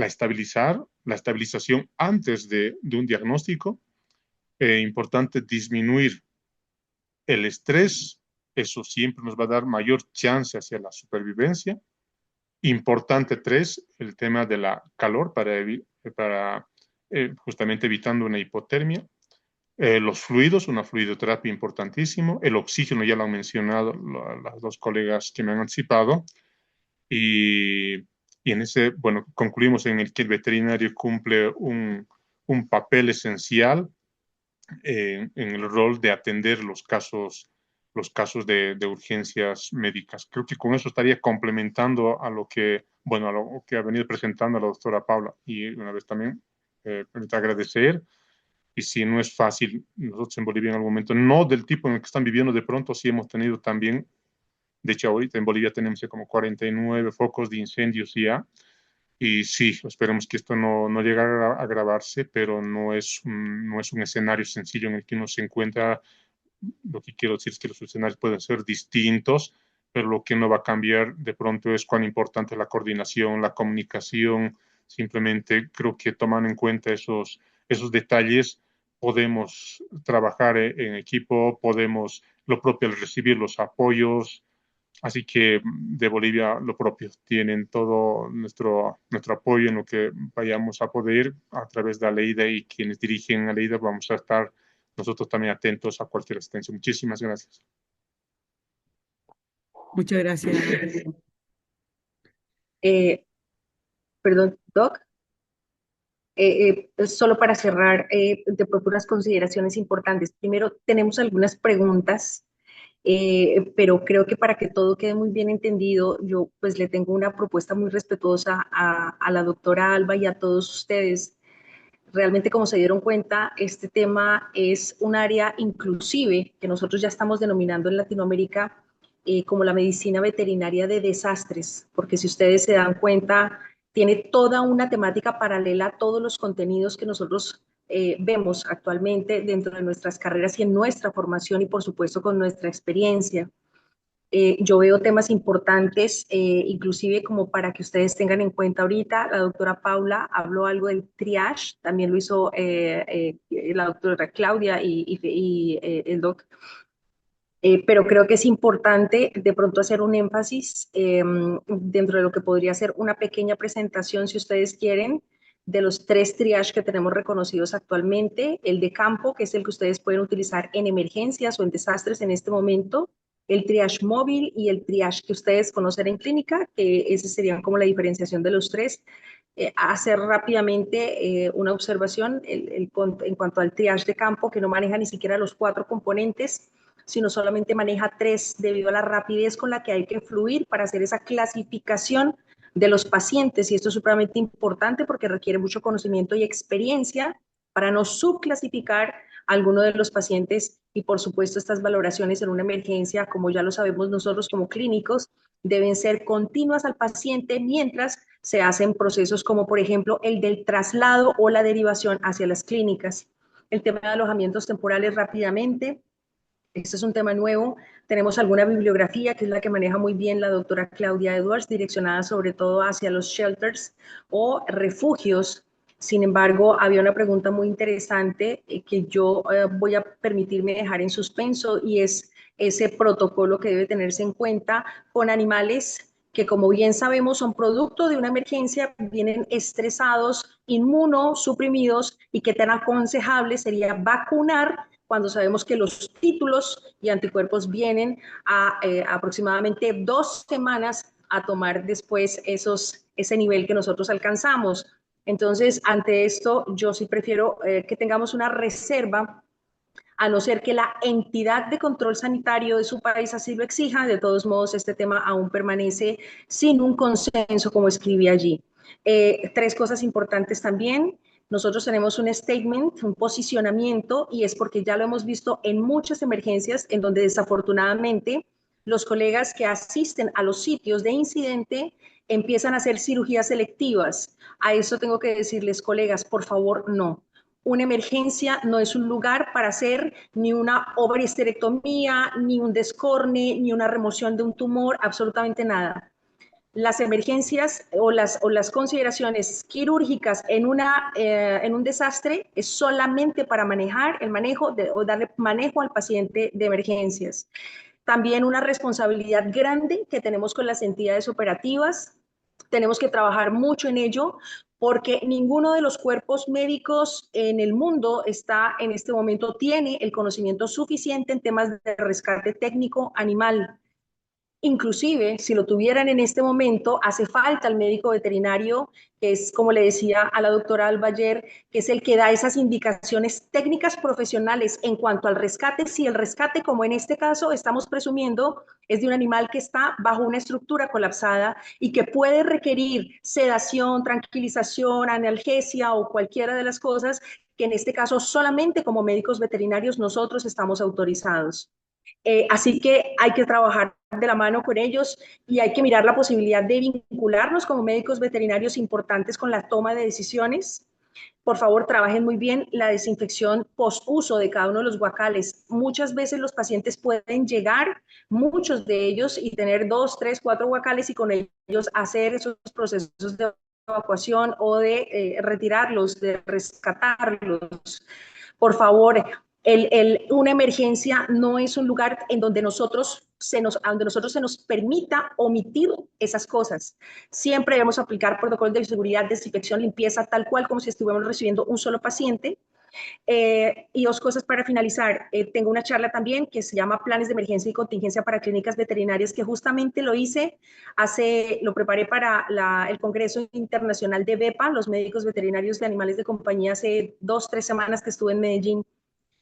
estabilización antes de un diagnóstico. Importante disminuir el estrés, eso siempre nos va a dar mayor chance hacia la supervivencia. Importante 3, el tema de la calor para justamente evitando una hipotermia. Los fluidos, una fluidoterapia importantísimo. El oxígeno, ya lo han mencionado las dos colegas que me han anticipado. Y en ese, bueno, concluimos en el que el veterinario cumple un papel esencial en el rol de atender los casos de urgencias médicas. Creo que con eso estaría complementando a lo que ha venido presentando la doctora Paula. Y una vez también, permito agradecer. Y si no es fácil, nosotros en Bolivia en algún momento, no del tipo en el que están viviendo de pronto, sí hemos tenido también. De hecho, ahorita en Bolivia tenemos ya como 49 focos de incendios ya. Y sí, esperemos que esto no llegue a agravarse, pero no es un escenario sencillo en el que uno se encuentra. Lo que quiero decir es que los escenarios pueden ser distintos, pero lo que no va a cambiar de pronto es cuán importante es la coordinación, la comunicación. Simplemente creo que tomando en cuenta esos detalles, podemos trabajar en equipo, podemos lo propio al recibir los apoyos, Así que de Bolivia lo propio, tienen todo nuestro apoyo en lo que vayamos a poder a través de Aleida, y quienes dirigen Aleida vamos a estar nosotros también atentos a cualquier asistencia. Muchísimas gracias. Muchas gracias. Eh, Perdón, Doc. Solo para cerrar, de pronto unas consideraciones importantes. Primero, tenemos algunas preguntas, pero creo que para que todo quede muy bien entendido, yo pues le tengo una propuesta muy respetuosa a la doctora Alba y a todos ustedes. Realmente, como se dieron cuenta, este tema es un área inclusive que nosotros ya estamos denominando en Latinoamérica como la medicina veterinaria de desastres, porque si ustedes se dan cuenta, tiene toda una temática paralela a todos los contenidos que nosotros vemos actualmente dentro de nuestras carreras y en nuestra formación y por supuesto con nuestra experiencia. Yo veo temas importantes, inclusive como para que ustedes tengan en cuenta ahorita. La doctora Paula habló algo del triage, también lo hizo la doctora Claudia y el doc. Pero creo que es importante de pronto hacer un énfasis dentro de lo que podría ser una pequeña presentación, si ustedes quieren, de los 3 triage que tenemos reconocidos actualmente: el de campo, que es el que ustedes pueden utilizar en emergencias o en desastres en este momento; el triage móvil y el triage que ustedes conocen en clínica, que ese sería como la diferenciación de los 3. Hacer rápidamente una observación en cuanto al triage de campo, que no maneja ni siquiera los 4 componentes, sino solamente maneja 3 debido a la rapidez con la que hay que fluir para hacer esa clasificación de los pacientes. Y esto es supremamente importante porque requiere mucho conocimiento y experiencia para no subclasificar a alguno de los pacientes. Y por supuesto, estas valoraciones en una emergencia, como ya lo sabemos nosotros como clínicos, deben ser continuas al paciente mientras se hacen procesos como por ejemplo el del traslado o la derivación hacia las clínicas. El tema de alojamientos temporales rápidamente. Este es un tema nuevo. Tenemos alguna bibliografía que es la que maneja muy bien la doctora Claudia Edwards, direccionada sobre todo hacia los shelters o refugios. Sin embargo, había una pregunta muy interesante que yo voy a permitirme dejar en suspenso, y es ese protocolo que debe tenerse en cuenta con animales que, como bien sabemos, son producto de una emergencia, vienen estresados, inmunosuprimidos, y que tan aconsejable sería vacunar cuando sabemos que los títulos y anticuerpos vienen a aproximadamente 2 semanas a tomar después ese nivel que nosotros alcanzamos. Entonces, ante esto, yo sí prefiero que tengamos una reserva, a no ser que la entidad de control sanitario de su país así lo exija. De todos modos, este tema aún permanece sin un consenso, como escribí allí. 3 cosas importantes también. Nosotros tenemos un statement, un posicionamiento, y es porque ya lo hemos visto en muchas emergencias en donde desafortunadamente los colegas que asisten a los sitios de incidente empiezan a hacer cirugías selectivas. A eso tengo que decirles, colegas, por favor, no. Una emergencia no es un lugar para hacer ni una ovariohisterectomía, ni un descorne, ni una remoción de un tumor, absolutamente nada. Las emergencias o las consideraciones quirúrgicas en un desastre es solamente para manejar el manejo o darle manejo al paciente de emergencias. También una responsabilidad grande que tenemos con las entidades operativas. Tenemos que trabajar mucho en ello porque ninguno de los cuerpos médicos en el mundo está en este momento, tiene el conocimiento suficiente en temas de rescate técnico animal. Inclusive, si lo tuvieran en este momento, hace falta el médico veterinario, que es, como le decía a la doctora Alba ayer, que es el que da esas indicaciones técnicas profesionales en cuanto al rescate. Si el rescate, como en este caso estamos presumiendo, es de un animal que está bajo una estructura colapsada y que puede requerir sedación, tranquilización, analgesia o cualquiera de las cosas que en este caso solamente como médicos veterinarios nosotros estamos autorizados. Así que hay que trabajar de la mano con ellos y hay que mirar la posibilidad de vincularnos como médicos veterinarios importantes con la toma de decisiones. Por favor, trabajen muy bien la desinfección post-uso de cada uno de los guacales. Muchas veces los pacientes pueden llegar, muchos de ellos, y tener 2, 3, 4 guacales y con ellos hacer esos procesos de evacuación o de retirarlos, de rescatarlos. Por favor, una emergencia no es un lugar en donde nosotros a donde nosotros se nos permita omitir esas cosas. Siempre debemos aplicar protocolos de seguridad, desinfección, limpieza, tal cual como si estuviéramos recibiendo un solo paciente. Y dos cosas para finalizar. Tengo una charla también que se llama Planes de Emergencia y Contingencia para Clínicas Veterinarias, que justamente lo preparé para el Congreso Internacional de VEPA, los médicos veterinarios de animales de compañía, hace 2, 3 semanas que estuve en Medellín,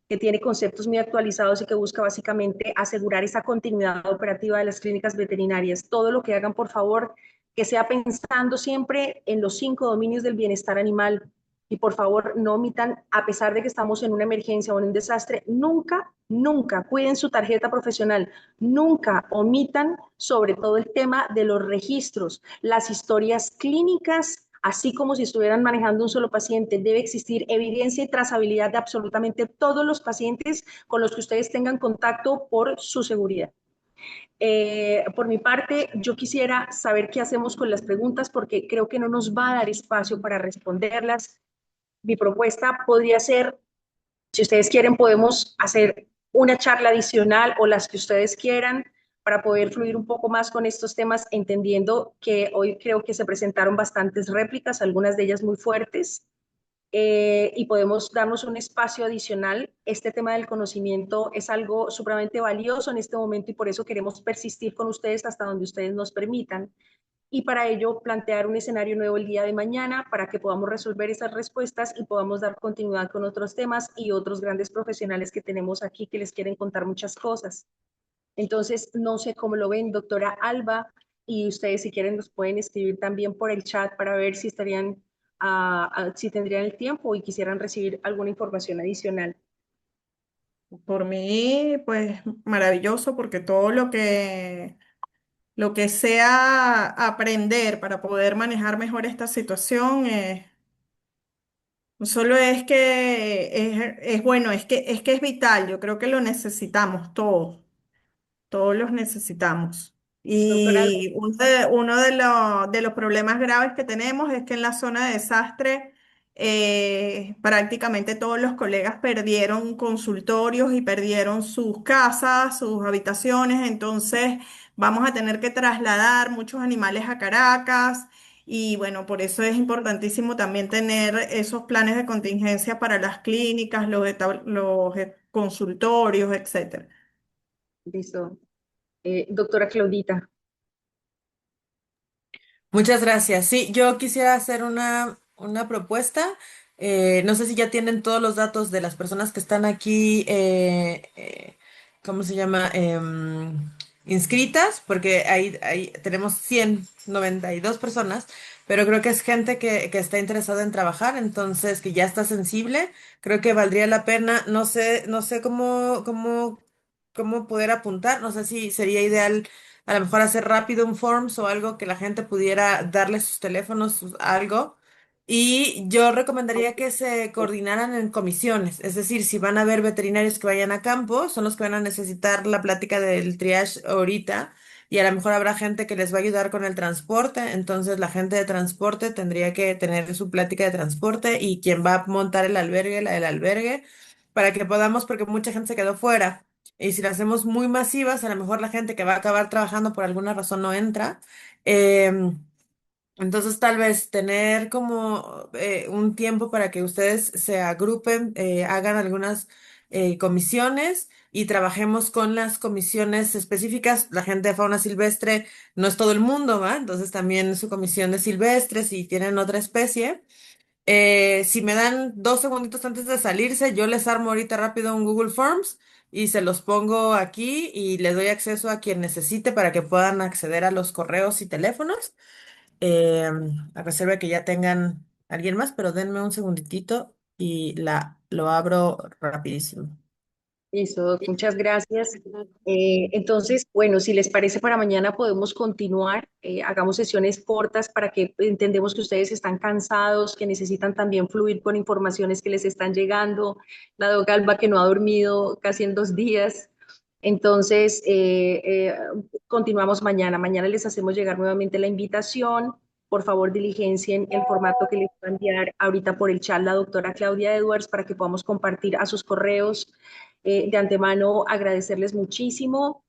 que tiene conceptos muy actualizados y que busca básicamente asegurar esa continuidad operativa de las clínicas veterinarias. Todo lo que hagan, por favor, que sea pensando siempre en los 5 dominios del bienestar animal. Y por favor, no omitan, a pesar de que estamos en una emergencia o en un desastre, nunca, nunca cuiden su tarjeta profesional, nunca omitan sobre todo el tema de los registros, las historias clínicas, así como si estuvieran manejando un solo paciente. Debe existir evidencia y trazabilidad de absolutamente todos los pacientes con los que ustedes tengan contacto por su seguridad. Por mi parte, yo quisiera saber qué hacemos con las preguntas porque creo que no nos va a dar espacio para responderlas. Mi propuesta podría ser, si ustedes quieren, podemos hacer una charla adicional o las que ustedes quieran para poder fluir un poco más con estos temas, entendiendo que hoy creo que se presentaron bastantes réplicas, algunas de ellas muy fuertes, y podemos darnos un espacio adicional. Este tema del conocimiento es algo supremamente valioso en este momento y por eso queremos persistir con ustedes hasta donde ustedes nos permitan. Y para ello plantear un escenario nuevo el día de mañana para que podamos resolver esas respuestas y podamos dar continuidad con otros temas y otros grandes profesionales que tenemos aquí que les quieren contar muchas cosas. Entonces, no sé cómo lo ven, doctora Alba, y ustedes si quieren nos pueden escribir también por el chat para ver si si tendrían el tiempo y quisieran recibir alguna información adicional. Por mí, pues maravilloso, porque todo lo que sea aprender para poder manejar mejor esta situación, no solo es que es bueno, es que es vital. Yo creo que lo necesitamos todos. Todos los necesitamos. Doctora Alba, Y de los problemas graves que tenemos es que en la zona de desastre prácticamente todos los colegas perdieron consultorios y perdieron sus casas, sus habitaciones. Entonces vamos a tener que trasladar muchos animales a Caracas. Y bueno, por eso es importantísimo también tener esos planes de contingencia para las clínicas, los consultorios, etcétera. listo. Doctora Claudita. Muchas gracias. Sí, yo quisiera hacer una propuesta. No sé si ya tienen todos los datos de las personas que están aquí, ¿cómo se llama? Inscritas, porque ahí tenemos 192 personas, pero creo que es gente que está interesada en trabajar, entonces que ya está sensible. Creo que valdría la pena, no sé cómo poder apuntar, no sé si sería ideal a lo mejor hacer rápido un forms o algo que la gente pudiera darle sus teléfonos, algo. Y yo recomendaría que se coordinaran en comisiones, es decir, si van a haber veterinarios que vayan a campo, son los que van a necesitar la plática del triage ahorita. Y a lo mejor habrá gente que les va a ayudar con el transporte, entonces la gente de transporte tendría que tener su plática de transporte y quien va a montar el albergue, la del albergue, para que podamos, porque mucha gente se quedó fuera. Y si las hacemos muy masivas, a lo mejor la gente que va a acabar trabajando por alguna razón no entra. Em, entonces, tal vez tener como un tiempo para que ustedes se agrupen, hagan algunas comisiones y trabajemos con las comisiones específicas. La gente de fauna silvestre no es todo el mundo, ¿va? Entonces, también su comisión de silvestres si tienen otra especie. Si me dan 2 segunditos antes de salirse, yo les armo ahorita rápido un Google Forms y se los pongo aquí y les doy acceso a quien necesite para que puedan acceder a los correos y teléfonos. A reserva de que ya tengan alguien más, pero denme un segunditito y lo abro rapidísimo. Listo, Doc, muchas gracias. Entonces, bueno, si les parece para mañana podemos continuar, hagamos sesiones cortas para que entendemos que ustedes están cansados, que necesitan también fluir con informaciones que les están llegando, la Doc Alba que no ha dormido casi en 2 días. Entonces, continuamos mañana. Mañana les hacemos llegar nuevamente la invitación. Por favor, diligencien el formato que les va a enviar ahorita por el chat la doctora Claudia Edwards para que podamos compartir a sus correos. De antemano, agradecerles muchísimo.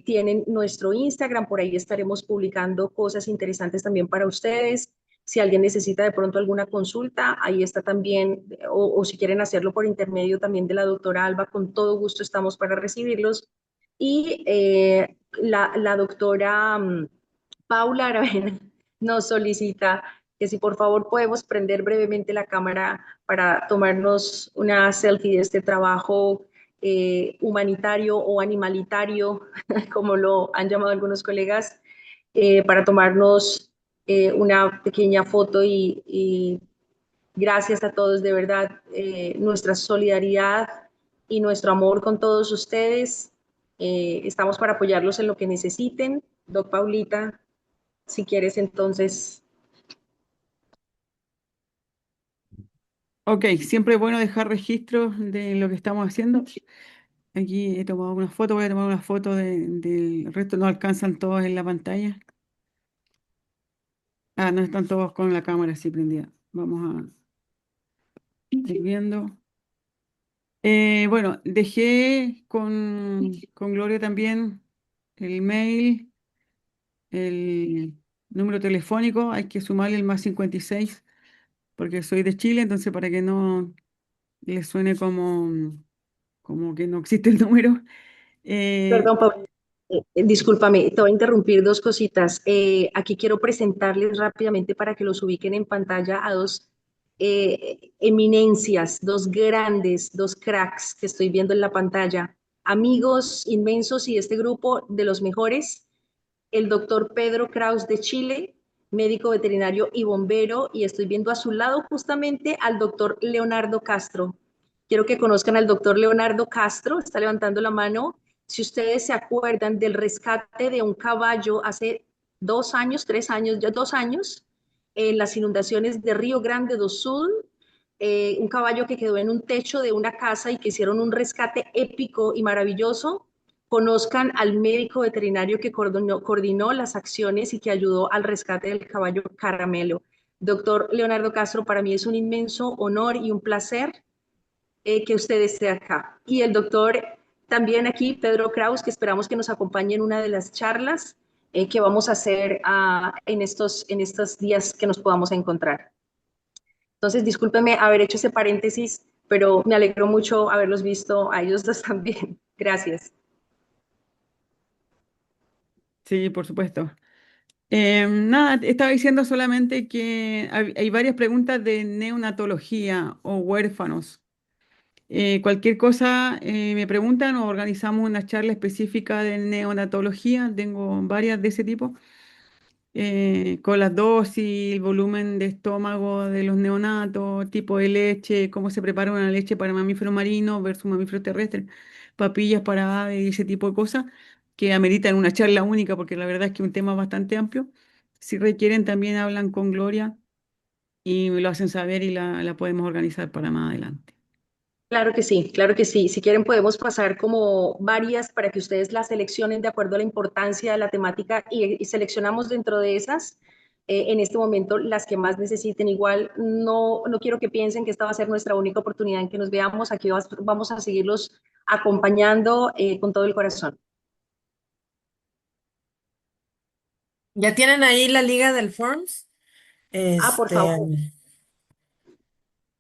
Tienen nuestro Instagram, por ahí estaremos publicando cosas interesantes también para ustedes. Si alguien necesita de pronto alguna consulta, ahí está también, o si quieren hacerlo por intermedio también de la doctora Alba, con todo gusto estamos para recibirlos. Y la doctora Paula Aravena nos solicita que si por favor podemos prender brevemente la cámara para tomarnos una selfie de este trabajo humanitario o animalitario, como lo han llamado algunos colegas, para tomarnos una pequeña foto y gracias a todos, de verdad, nuestra solidaridad y nuestro amor con todos ustedes. Estamos para apoyarlos en lo que necesiten. Doc Paulita, si quieres entonces. Ok, siempre es bueno dejar registro de lo que estamos haciendo. Aquí he tomado una foto, voy a tomar una foto del resto, no alcanzan todos en la pantalla. Ah, no están todos con la cámara así prendida. Vamos a ir viendo. Bueno, dejé con Gloria también el mail, el número telefónico, hay que sumarle el más 56 porque soy de Chile, entonces para que no les suene como que no existe el número. eh, Perdón, Paulita. Discúlpame, te voy a interrumpir dos cositas. Aquí quiero presentarles rápidamente para que los ubiquen en pantalla a dos eminencias, dos grandes, dos cracks que estoy viendo en la pantalla. Amigos inmensos y de este grupo de los mejores, el doctor Pedro Kraus de Chile, médico veterinario y bombero, y estoy viendo a su lado justamente al doctor Leonardo Castro. Quiero que conozcan al doctor Leonardo Castro, está levantando la mano. Si ustedes se acuerdan del rescate de un caballo hace 2 años, 3 años, ya 2 años, en las inundaciones de Río Grande do Sul, un caballo que quedó en un techo de una casa y que hicieron un rescate épico y maravilloso. Conozcan al médico veterinario que coordinó las acciones y que ayudó al rescate del caballo Caramelo. Doctor Leonardo Castro, para mí es un inmenso honor y un placer que usted esté acá. Y el doctor también aquí, Pedro Kraus, que esperamos que nos acompañe en una de las charlas que vamos a hacer en estos días que nos podamos encontrar. Entonces, discúlpenme haber hecho ese paréntesis, pero me alegró mucho haberlos visto a ellos dos también. Gracias. sí, por supuesto. Nada, estaba diciendo solamente que hay varias preguntas de neonatología o huérfanos. Cualquier cosa me preguntan o organizamos una charla específica de neonatología. Tengo varias de ese tipo, con las dosis, el volumen de estómago de los neonatos, tipo de leche, cómo se prepara una leche para mamífero marino versus mamífero terrestre, papillas para aves y ese tipo de cosas que ameritan una charla única porque la verdad es que es un tema bastante amplio. Si requieren, también hablan con Gloria y me lo hacen saber y la podemos organizar para más adelante. Claro que sí, claro que sí. Si quieren podemos pasar como varias para que ustedes las seleccionen de acuerdo a la importancia de la temática y seleccionamos dentro de esas en este momento las que más necesiten. Igual no quiero que piensen que esta va a ser nuestra única oportunidad en que nos veamos. Aquí vamos a seguirlos acompañando con todo el corazón. ¿Ya tienen ahí la liga del Forms? Por favor. Este,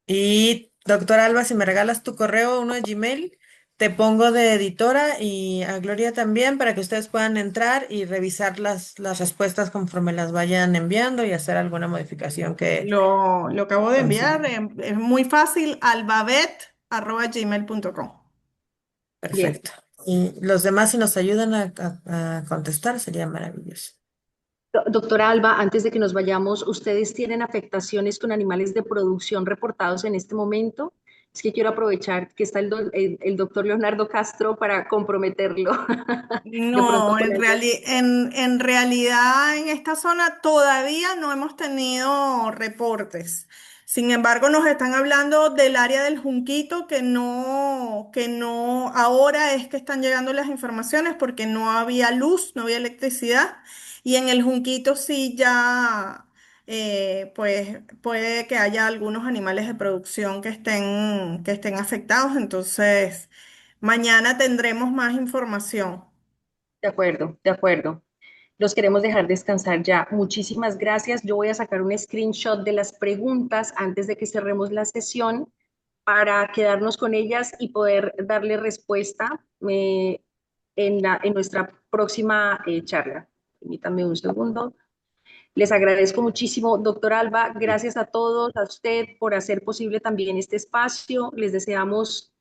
y doctor Alba, si me regalas tu correo, uno de Gmail, te pongo de editora y a Gloria también para que ustedes puedan entrar y revisar las respuestas conforme las vayan enviando y hacer alguna modificación que Lo acabo de enviar, consideren. es muy fácil, albabet@gmail.com. Bien. Perfecto. Y los demás, si nos ayudan a contestar, sería maravilloso. Doctora Alba, antes de que nos vayamos, ¿ustedes tienen afectaciones con animales de producción reportados en este momento? Es que quiero aprovechar que está el doctor Leonardo Castro para comprometerlo de pronto No, con algo. en realidad en esta zona todavía no hemos tenido reportes. Sin embargo, nos están hablando del área del Junquito que no, ahora es que están llegando las informaciones porque no había luz, no había electricidad. Y en el Junquito sí ya, pues puede que haya algunos animales de producción que estén afectados. Entonces, mañana tendremos más información. De acuerdo, de acuerdo. Los queremos dejar descansar ya. Muchísimas gracias. Yo voy a sacar un screenshot de las preguntas antes de que cerremos la sesión para quedarnos con ellas y poder darle respuesta en nuestra próxima charla. Permítanme un segundo. Les agradezco muchísimo, doctor Alba. Gracias a todos, a usted por hacer posible también este espacio. Les deseamos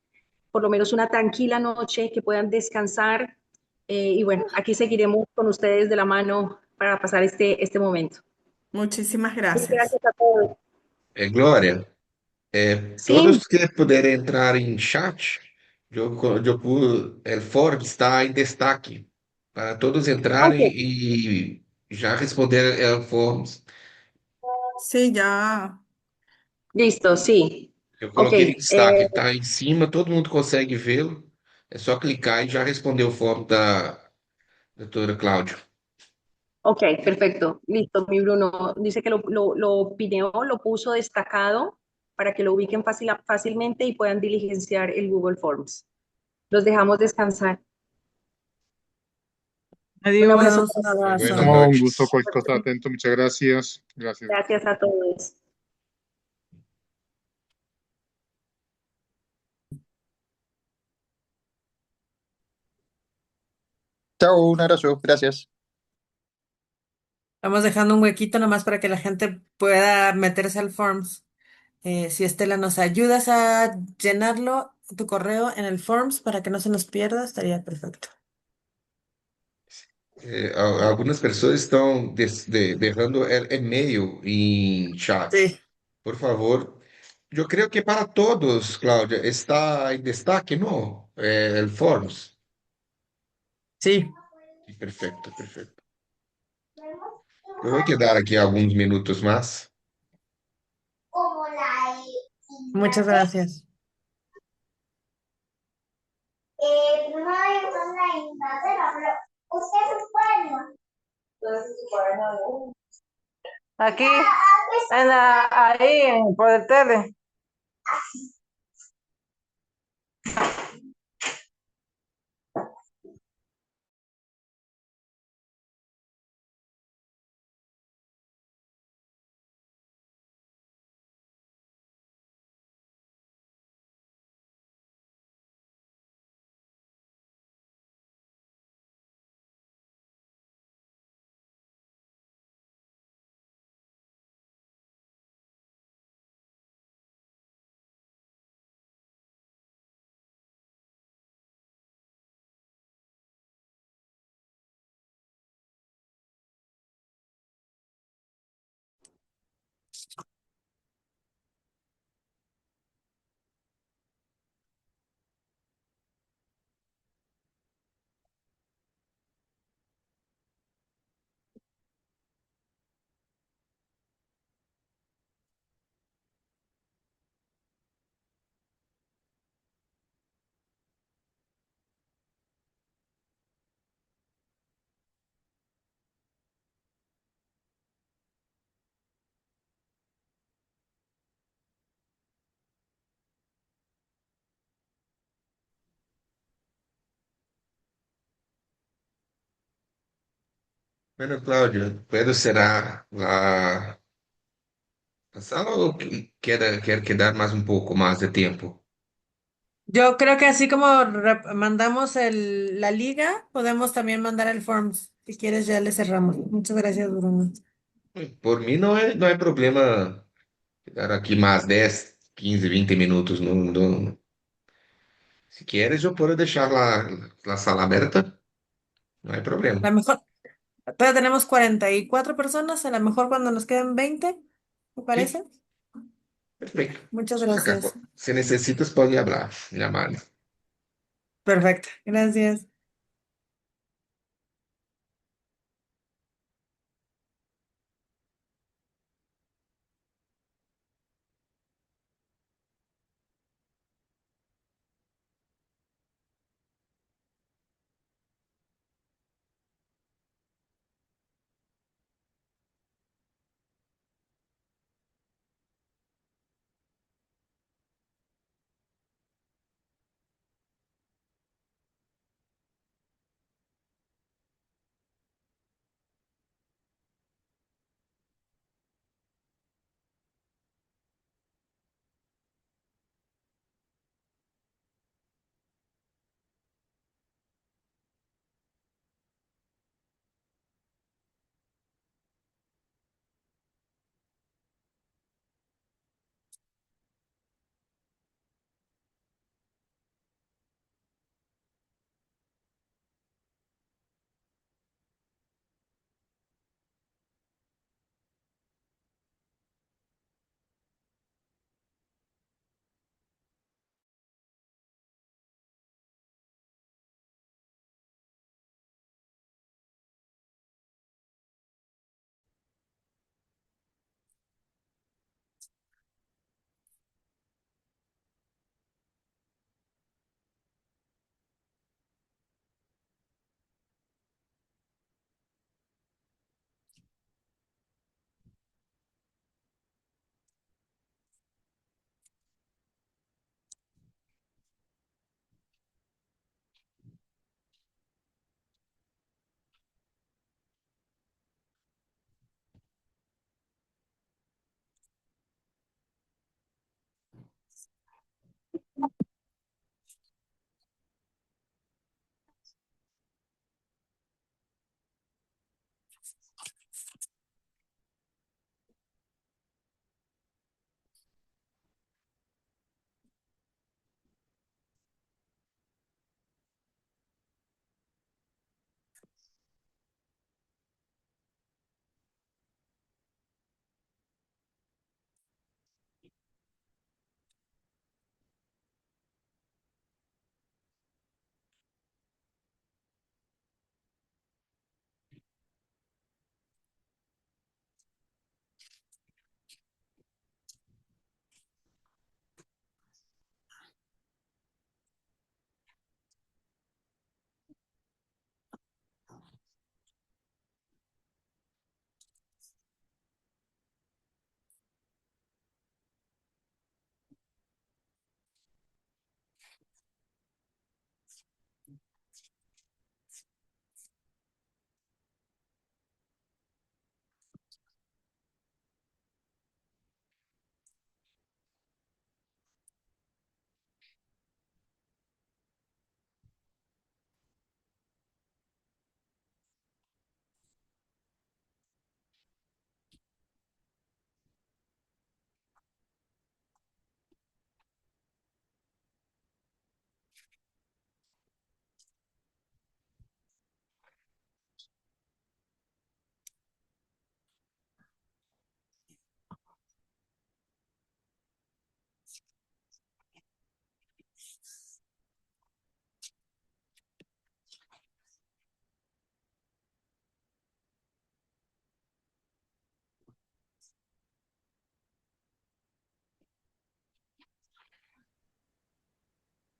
por lo menos una tranquila noche, que puedan descansar. Y bueno, aquí seguiremos con ustedes de la mano para pasar este momento. Muchísimas Muchas gracias. gracias a todos. Glória, Sí, todos que puderem entrar em chat, o fórum está em destaque para todos entrarem ok, e já responder el fórum. Sí, ya. listo, sí. Eu Ok, coloquei em destaque, ele está em cima, todo mundo consegue vê-lo. É só clicar e já responder o fórum da doutora Cláudia. ok, perfecto. Listo, mi Bruno. Dice que lo pineó, lo puso destacado para que lo ubiquen fácilmente y puedan diligenciar el Google Forms. Los dejamos descansar. Un Adiós. abrazo. Damos un Buenas abrazo. No, un gusto, noches. cualquier cosa atento. Muchas gracias. Gracias. Gracias a todos. Chao, un abrazo, gracias. Estamos dejando un huequito nomás para que la gente pueda meterse al Forms. Si Estela nos ayudas a llenarlo, tu correo en el Forms para que no se nos pierda, estaría perfecto. Algumas pessoas estão deixando o e-mail em chat. Sí, Por favor. Eu creio que para todos, Cláudia, está em destaque, não? El Forms. sí. Sí, perfecto, perfecto. Eu vou quedar aqui alguns minutos mais. Muchas gracias. Aquí, ahí, por el tele. Bueno, Cláudia, quando será a sala ou quer quedar mais um pouco mais de tempo? Yo creo que así como mandamos la liga, podemos también mandar el Forms. Si quieres, ya le cerramos. Muchas gracias, Bruno. Por mim não é problema quedar aqui mais 10, 15, 20 minutos. Se queres, eu posso deixar a sala aberta, não é problema. La mejor, todavía tenemos 44 personas, a lo mejor cuando nos queden 20, ¿me Sim, parece? perfeito. Muchas Saca, gracias. se necessitas, pode falar, chamar. Perfecto, gracias.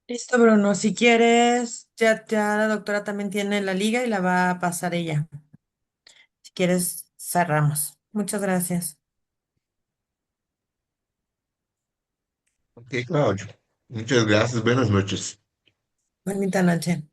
Listo, Bruno. Si quieres, ya la doctora también tiene la liga y la va a pasar ella. Si quieres, cerramos. Muchas gracias. Ok, Cláudio. Muchas gracias, buenas noches. Bonita noche.